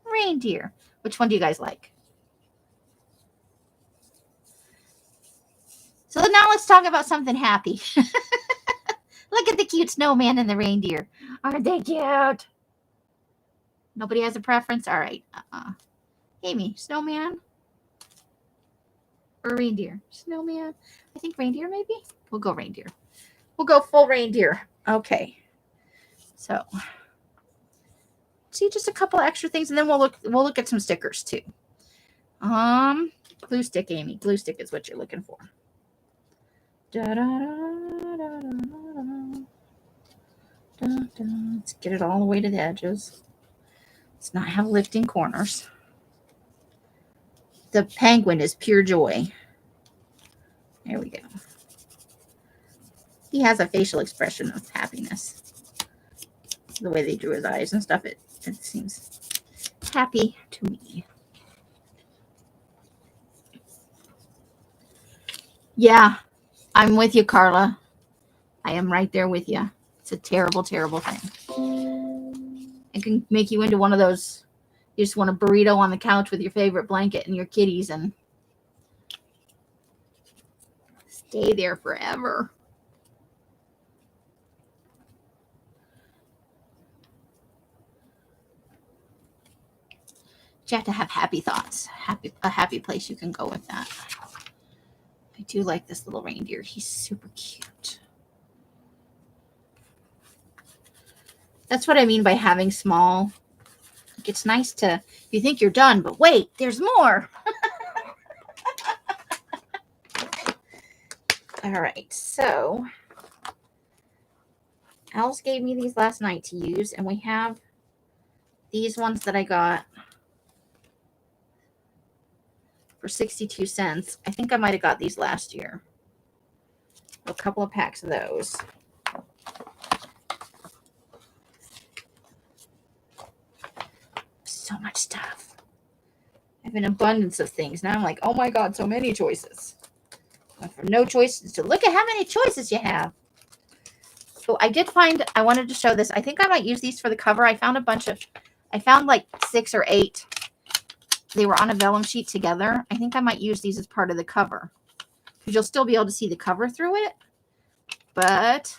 reindeer. Which one do you guys like? So now let's talk about something happy. Look at the cute snowman and the reindeer. Aren't they cute? Nobody has a preference? All right. Amy, snowman or reindeer? Snowman. I think reindeer maybe. We'll go reindeer. We'll go full reindeer. Okay. So see just a couple extra things and then we'll look at some stickers too. Glue stick, Amy. Glue stick is what you're looking for. Let's get it all the way to the edges. Let's not have lifting corners. The penguin is pure joy. There we go. He has a facial expression of happiness. The way they drew his eyes and stuff, it seems happy to me. Yeah, I'm with you, Carla. I am right there with you. It's a terrible, terrible thing. It can make you into one of those, you just want a burrito on the couch with your favorite blanket and your kitties and stay there forever. You have to have happy thoughts, a happy place you can go with that. I do like this little reindeer. He's super cute. That's what I mean by having small. Like it's nice to, you think you're done, but wait, there's more. All right, so Alice gave me these last night to use, and we have these ones that I got for 62 cents. I think I might have got these last year. A couple of packs of those. So much stuff. I have an abundance of things. Now I'm like, oh my God, so many choices. Went from no choices to look at how many choices you have. So I did find, I wanted to show this. I think I might use these for the cover. I found like 6 or 8. They were on a vellum sheet together. I think I might use these as part of the cover. Because you'll still be able to see the cover through it. But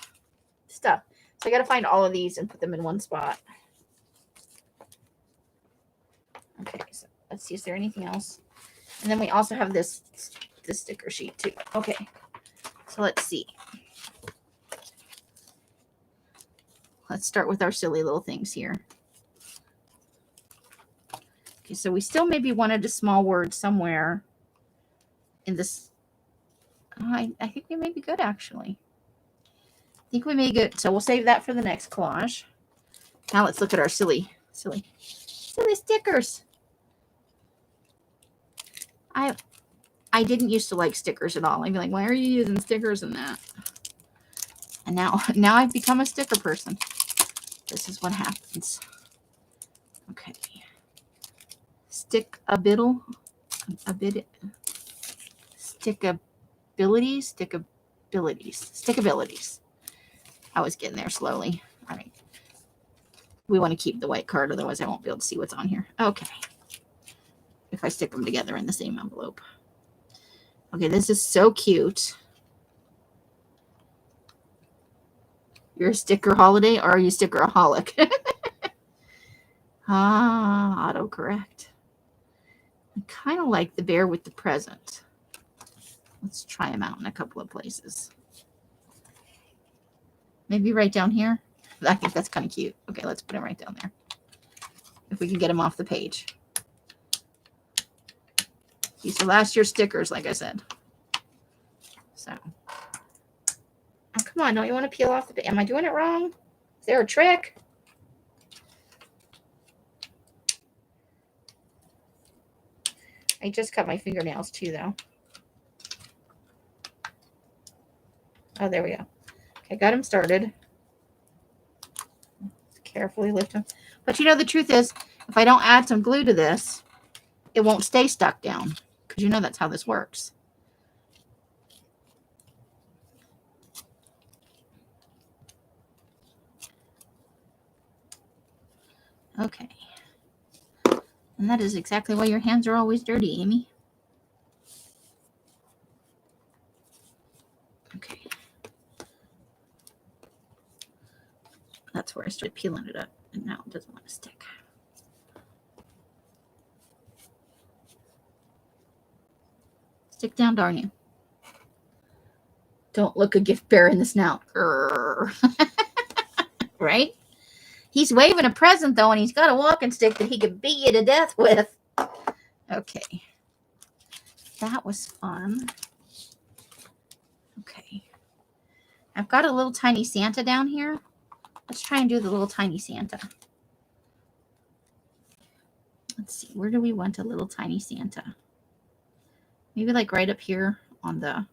stuff. So I got to find all of these and put them in one spot. Okay, so let's see. Is there anything else? And then we also have this sticker sheet too. Okay, so let's see. Let's start with our silly little things here. Okay, so we still maybe wanted a small word somewhere in this. I think we may be good, actually. I think we may be good. So we'll save that for the next collage. Now let's look at our silly stickers. I didn't used to like stickers at all. I'd be like, why are you using stickers in that? And now I've become a sticker person. This is what happens. Okay. Stickabilities. I was getting there slowly. All right. We want to keep the white card, otherwise I won't be able to see what's on here. Okay. If I stick them together in the same envelope. Okay, this is so cute. You're a sticker holiday or are you stickeraholic? Autocorrect. I kind of like the bear with the present. Let's try them out in a couple of places. Maybe right down here. I think that's kind of cute. Okay, let's put him right down there. If we can get him off the page. These are last year's stickers, like I said. So. Oh, come on, don't you want to peel off the page? Am I doing it wrong? Is there a trick? I just cut my fingernails too, though. Oh, there we go. Okay, got him started. Carefully lift him. But you know, the truth is, if I don't add some glue to this, it won't stay stuck down. Because you know that's how this works. Okay. And that is exactly why your hands are always dirty, Amy. Okay. That's where I started peeling it up. And now it doesn't want to stick. Stick down, darn you. Don't look a gift bearer in the snout. Right? He's waving a present, though, and he's got a walking stick that he could beat you to death with. Okay. That was fun. Okay. I've got a little tiny Santa down here. Let's try and do the little tiny Santa. Let's see. Where do we want a little tiny Santa? Maybe like right up here on the...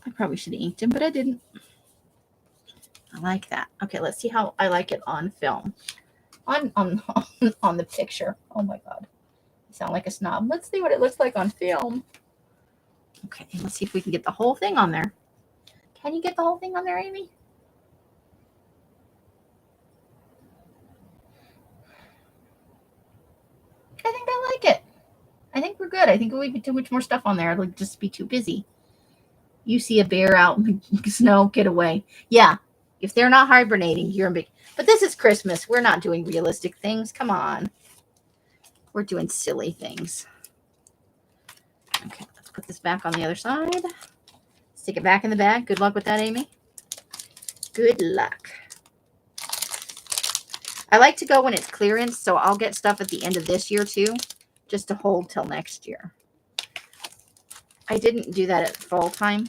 I probably should have inked him, but I didn't. I like that. Okay, let's see how I like it on film. On the picture. Oh my God. I sound like a snob. Let's see what it looks like on film. Okay, let's see if we can get the whole thing on there. Can you get the whole thing on there, Amy? I think I like it. I think we're good. I think we could do much more stuff on there. It'll just be too busy. You see a bear out in the snow, get away. Yeah, if they're not hibernating, you're in big... But this is Christmas. We're not doing realistic things. Come on. We're doing silly things. Okay, let's put this back on the other side. Stick it back in the bag. Good luck with that, Amy. Good luck. I like to go when it's clearance, so I'll get stuff at the end of this year too, just to hold till next year. I didn't do that at fall time.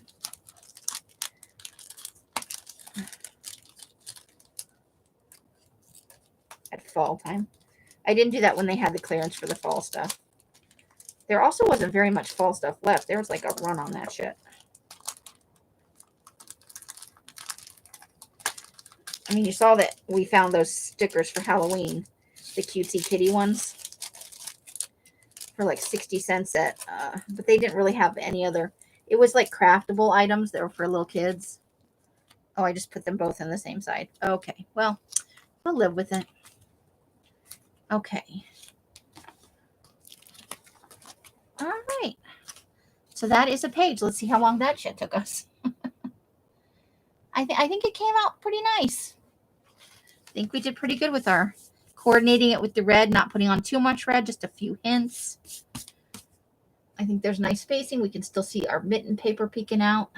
I didn't do that when they had the clearance for the fall stuff. There also wasn't very much fall stuff left. There was like a run on that shit. I mean, you saw that we found those stickers for Halloween, the cutesy kitty ones, for like 60 cents at, but they didn't really have any other. It was like craftable items that were for little kids. Oh, I just put them both on the same side. Okay, well, we'll live with it. Okay. All right. So that is a page. Let's see how long that shit took us. I think it came out pretty nice. I think we did pretty good with our coordinating it with the red, not putting on too much red, just a few hints. I think there's nice spacing. We can still see our mitten paper peeking out.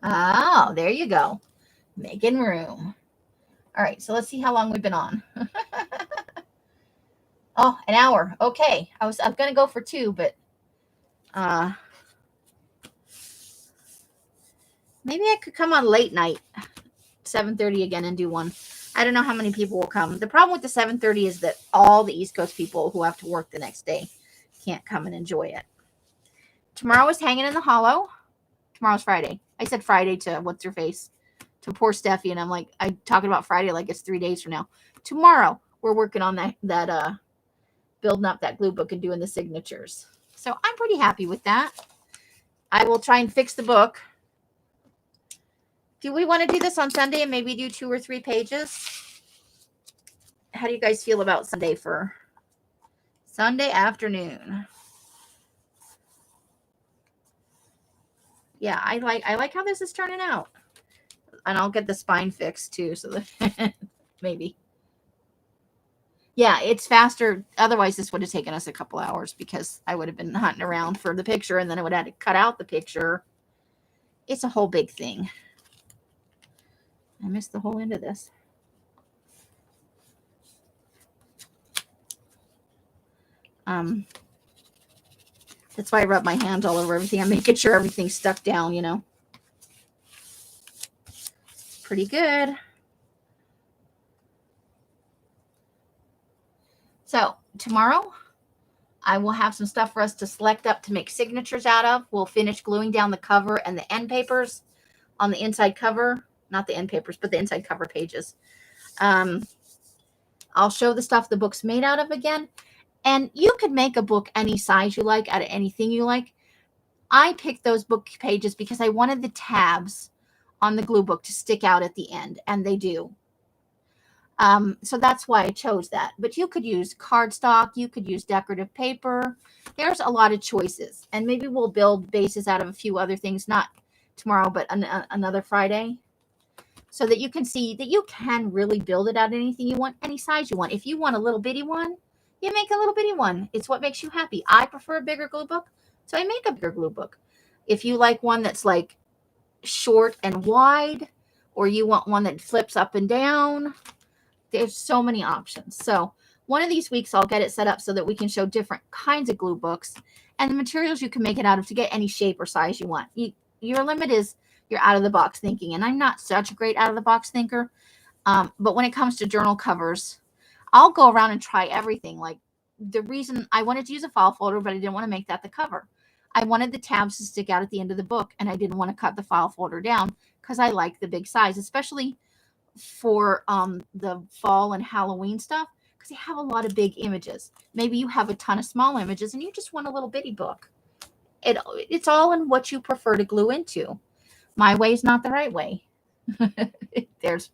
Oh, there you go. Making room. All right, so let's see how long we've been on. Oh, an hour. Okay. I'm going to go for 2, but maybe I could come on late night, 7:30 again, and do one. I don't know how many people will come. The problem with the 7:30 is that all the East Coast people who have to work the next day can't come and enjoy it. Tomorrow is Hanging in the Hollow. Tomorrow's Friday. I said Friday to what's-her-face, to poor Steffi, and I'm like, I'm talking about Friday like it's 3 days from now. Tomorrow, we're working on that building up that glue book and doing the signatures. So I'm pretty happy with that. I will try and fix the book. Do we want to do this on Sunday and maybe do 2 or 3 pages? How do you guys feel about Sunday for Sunday afternoon? Yeah, I like how this is turning out. And I'll get the spine fixed too, so that maybe. Yeah, it's faster. Otherwise, this would have taken us a couple hours because I would have been hunting around for the picture, and then I would have had to cut out the picture. It's a whole big thing. I missed the whole end of this. That's why I rub my hands all over everything. I'm making sure everything's stuck down, you know. pretty good. So tomorrow I will have some stuff for us to select up to make signatures out of. We'll finish gluing down the cover and the end papers on the inside cover. Not the end papers, but the inside cover pages. I'll show the stuff the book's made out of again. And you could make a book any size you like out of anything you like. I picked those book pages because I wanted the tabs on the glue book to stick out at the end, and they do. So that's why I chose that. But you could use cardstock. You could use decorative paper. There's a lot of choices. And maybe we'll build bases out of a few other things, not tomorrow, but another Friday, so that you can see that you can really build it out of anything you want, any size you want. If you want a little bitty one, you make a little bitty one. It's what makes you happy. I prefer a bigger glue book, so I make a bigger glue book. If you like one that's like short and wide, or you want one that flips up and down, there's so many options. So one of these weeks I'll get it set up so that we can show different kinds of glue books and the materials you can make it out of to get any shape or size you want. Your limit is your out of the box thinking, and I'm not such a great out of the box thinker, but when it comes to journal covers, I'll go around and try everything. Like the reason I wanted to use a file folder, but I didn't want to make that the cover. I wanted the tabs to stick out at the end of the book, and I didn't want to cut the file folder down because I like the big size, especially for the fall and Halloween stuff, because they have a lot of big images. Maybe you have a ton of small images and you just want a little bitty book. It's all in what you prefer to glue into. My way is not the right way. There's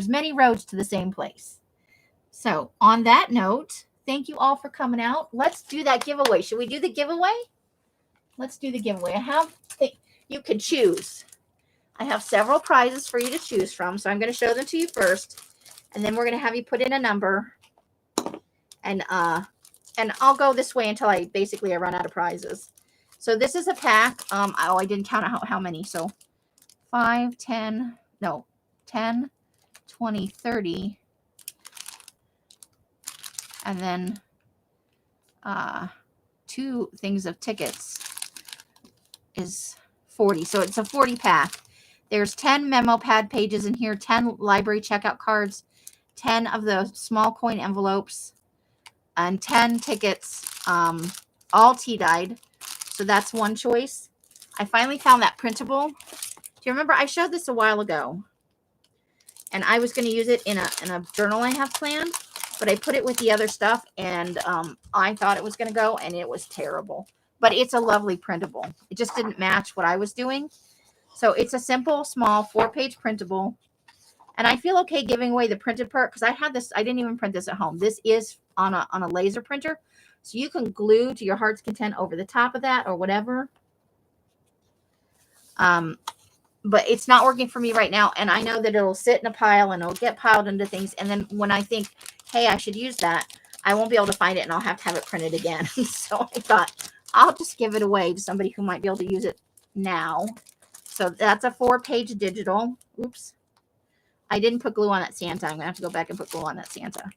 many roads to the same place. So on that note, thank you all for coming out. Let's do that giveaway. Should we do the giveaway? Let's do the giveaway. You could choose. I have several prizes for you to choose from, so I'm going to show them to you first, and then we're going to have you put in a number, and I'll go this way until I run out of prizes. So this is a pack. I didn't count out how many. So 5, 10, 20, 30, and then 2 things of tickets is 40. So it's a 40 pack. There's 10 memo pad pages in here, 10 library checkout cards, 10 of the small coin envelopes, and 10 tickets, all tea-dyed. So that's one choice. I finally found that printable. Do you remember I showed this a while ago? And I was going to use it in a journal I have planned, but I put it with the other stuff, and I thought it was going to go, and it was terrible. But it's a lovely printable. It just didn't match what I was doing. So it's a simple, small 4-page printable. And I feel okay giving away the printed part because I had this. I didn't even print this at home. This is on a laser printer. So you can glue to your heart's content over the top of that or whatever. But it's not working for me right now. And I know that it'll sit in a pile and it'll get piled into things. And then when I think, hey, I should use that, I won't be able to find it and I'll have to have it printed again. So I thought I'll just give it away to somebody who might be able to use it now. So that's a 4-page digital. Oops. I didn't put glue on that Santa. I'm going to have to go back and put glue on that Santa.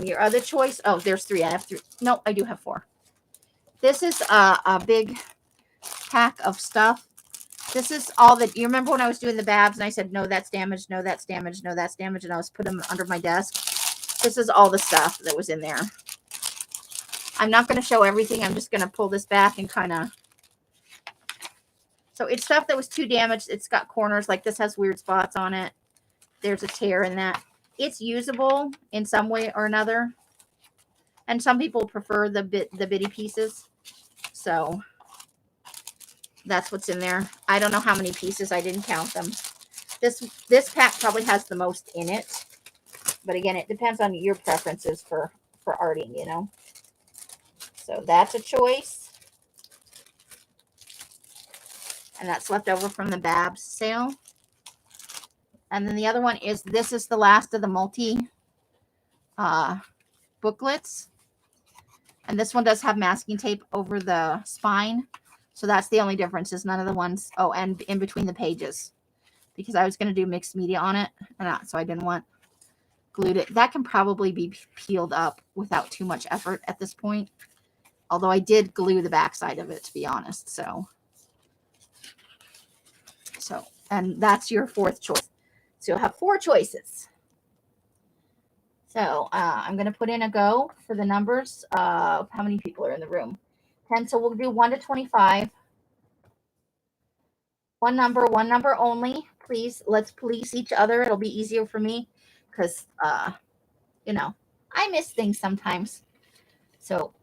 Your other choice. Oh, there's 3. I have 3. No, I do have 4. This is a big pack of stuff. This is all that. You remember when I was doing the babs and I said, no, that's damaged. No, that's damaged. No, that's damaged. And I was putting them under my desk. This is all the stuff that was in there. I'm not going to show everything. I'm just going to pull this back and kind of. So it's stuff that was too damaged. It's got corners. Like this has weird spots on it. There's a tear in that. It's usable in some way or another. And some people prefer the bitty pieces. So that's what's in there. I don't know how many pieces. I didn't count them. This pack probably has the most in it. But again, it depends on your preferences for arting, you know. So that's a choice. And that's left over from the Babs sale. And then the other one is, this is the last of the multi booklets. And this one does have masking tape over the spine. So that's the only difference, is none of the ones, oh, and in between the pages. Because I was going to do mixed media on it. So I didn't want glued it. That can probably be peeled up without too much effort at this point. Although I did glue the backside of it, to be honest. So, and that's your 4th choice. So you'll have 4 choices. So I'm going to put in a go for the numbers of how many people are in the room. 10. So we'll do 1 to 25. One number only. Please, let's police each other. It'll be easier for me because, you know, I miss things sometimes. So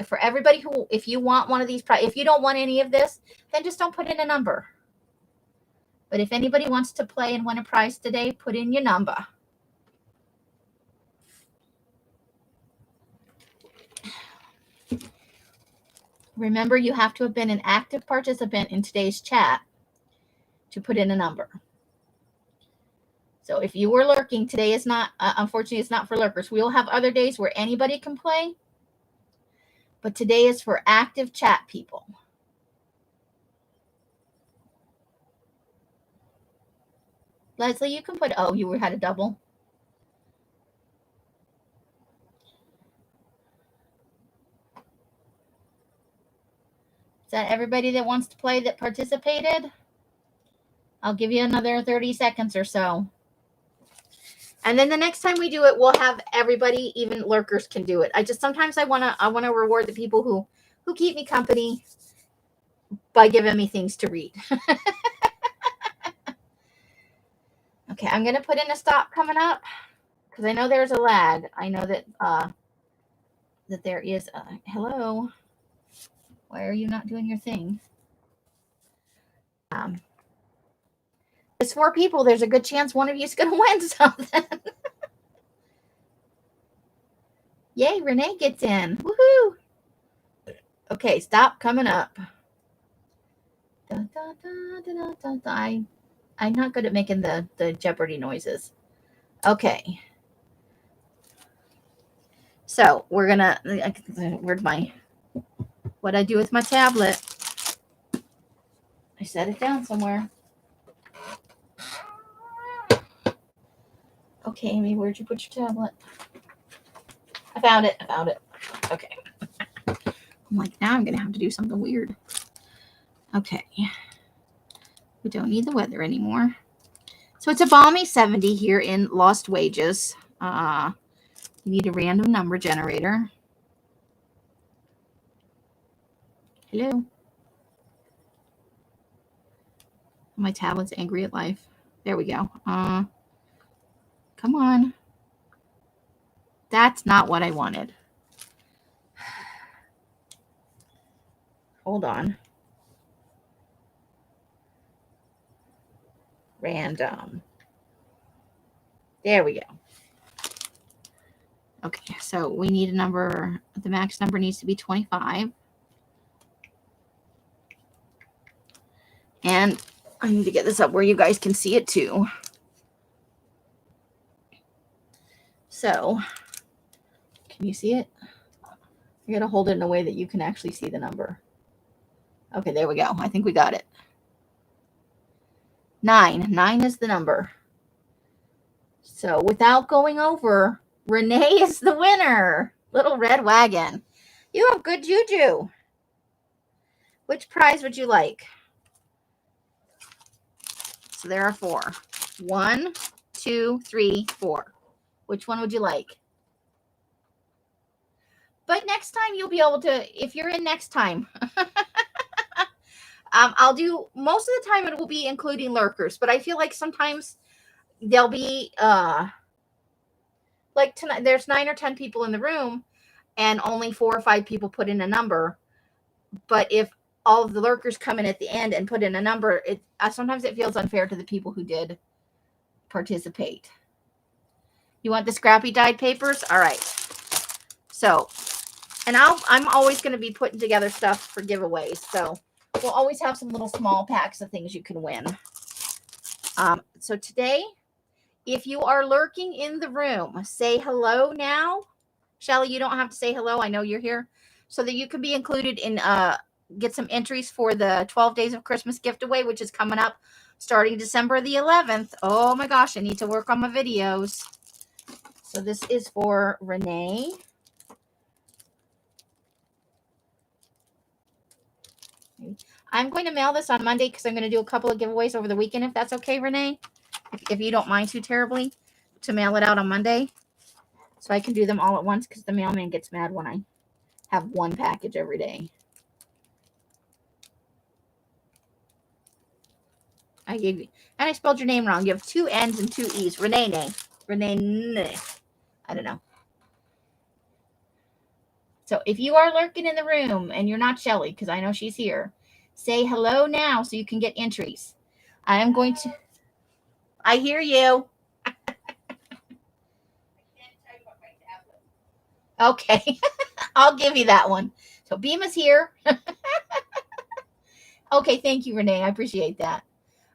for everybody who, if you want one of these, if you don't want any of this, then just don't put in a number. But if anybody wants to play and win a prize today, put in your number. Remember, you have to have been an active participant in today's chat to put in a number. So if you were lurking, today is not, unfortunately, it's not for lurkers. We will have other days where anybody can play, but today is for active chat people. Leslie, you can put, oh, you had a double. Is that everybody that wants to play that participated? I'll give you another 30 seconds or so. And then the next time we do it, we'll have everybody, even lurkers can do it. Sometimes I wanna reward the people who keep me company by giving me things to read. Okay, I'm gonna put in a stop coming up because I know there's a lag. I know that that there is a hello. Why are you not doing your thing? There's 4 people. There's a good chance one of you is gonna win something. Yay, Renee gets in. Woohoo! Okay, stop coming up. I'm not good at making the Jeopardy noises. Okay. So we're gonna, what I do with my tablet? I set it down somewhere. Okay, Amy, where'd you put your tablet? I found it. Okay. I'm like, now I'm gonna have to do something weird. Okay. We don't need the weather anymore. So it's a balmy 70 here in Lost Wages. You need a random number generator. Hello. My tablet's angry at life. There we go. Come on. That's not what I wanted. Hold on. Random. There we go. Okay, so we need a number. The max number needs to be 25. And I need to get this up where you guys can see it too. So, can you see it? I gotta hold it in a way that you can actually see the number. Okay, there we go. I think we got it. 9. 9 is the number. So without going over, Renee is the winner. Little red wagon. You have good juju. Which prize would you like? So there are 4. 1, 2, 3, 4. Which one would you like? But next time you'll be able to, if you're in next time, I'll do, most of the time it will be including lurkers, but I feel like sometimes there'll be, like tonight, there's 9 or 10 people in the room and only 4 or 5 people put in a number. But if all of the lurkers come in at the end and put in a number, sometimes it feels unfair to the people who did participate. You want the scrappy dyed papers? All right. So, and I'm always going to be putting together stuff for giveaways. So we'll always have some little small packs of things you can win. So today, if you are lurking in the room, say hello now. Shelly, you don't have to say hello. I know you're here. So that you can be included in, get some entries for the 12 Days of Christmas giveaway, which is coming up starting December the 11th. Oh my gosh, I need to work on my videos. So this is for Renee. I'm going to mail this on Monday because I'm going to do a couple of giveaways over the weekend, if that's okay, Renee. if you don't mind too terribly, to mail it out on Monday. So I can do them all at once because the mailman gets mad when I have one package every day. I gave you, and I spelled your name wrong. You have 2 N's and 2 E's. Renee. I don't know. So if you are lurking in the room and you're not Shelly, because I know she's here, say hello now so you can get entries. I am going to. I hear you. Okay. I'll give you that one. So Beema's here. Okay, thank you, Renee. I appreciate that.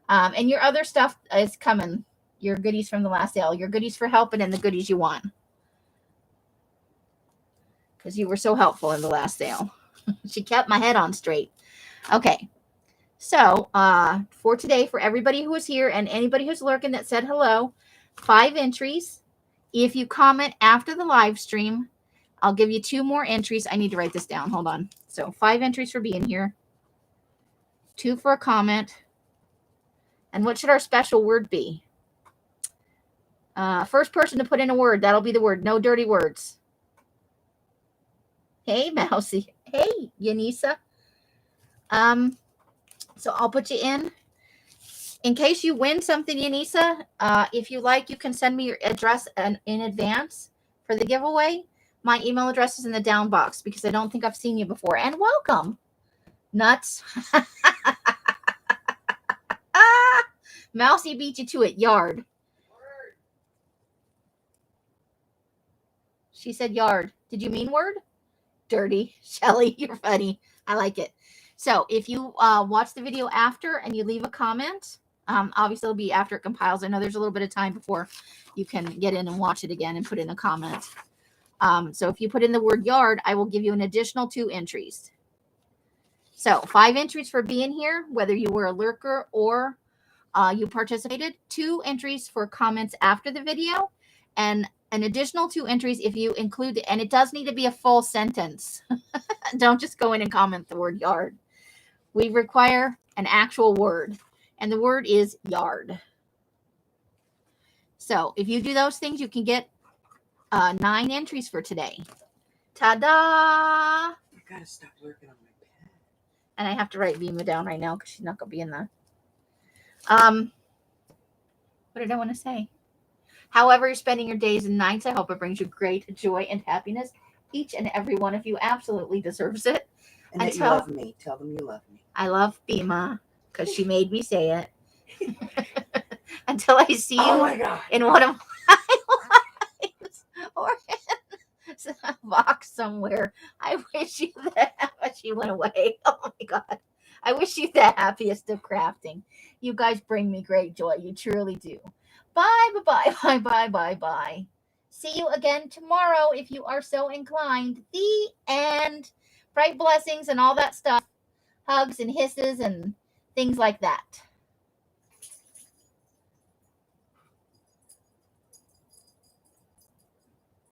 And your other stuff is coming. Your goodies from the last sale. Your goodies for helping and the goodies you want. Because you were so helpful in the last sale. She kept my head on straight. Okay. So for today, for everybody who was here and anybody who's lurking that said hello, 5 entries. If you comment after the live stream, I'll give you 2 more entries. I need to write this down. Hold on. So 5 entries for being here. 2 for a comment. And what should our special word be? First person to put in a word. That'll be the word. No dirty words. Hey, Mousy. Hey, Yanisa. So I'll put you in. In case you win something, Yanisa, if you like, you can send me your address in advance for the giveaway. My email address is in the down box because I don't think I've seen you before. And welcome. Nuts. Mousy beat you to it. Yard. She said yard. Did you mean word? Dirty. Shelly, you're funny. I like it. So if you watch the video after and you leave a comment, obviously it'll be after it compiles. I know there's a little bit of time before you can get in and watch it again and put in a comment. So if you put in the word yard, I will give you an additional 2 entries. So 5 entries for being here, whether you were a lurker or you participated. 2 entries for comments after the video, and an additional 2 entries if you include it. And it does need to be a full sentence. Don't just go in and comment the word yard. We require an actual word, and the word is yard. So if you do those things, you can get 9 entries for today. Ta-da! I gotta stop lurking on my pad. And I have to write Beema down right now because she's not gonna be in the. What did I want to say? However you're spending your days and nights, I hope it brings you great joy and happiness. Each and every one of you absolutely deserves it. And that you love me. Tell them you love me. I love Beema because she made me say it. Until I see you in one of my lives or in a box somewhere. I wish you that she went away. Oh my God. I wish you the happiest of crafting. You guys bring me great joy. You truly do. Bye, bye, bye, bye, bye, bye. See you again tomorrow if you are so inclined. The end. Bright blessings and all that stuff. Hugs and hisses and things like that.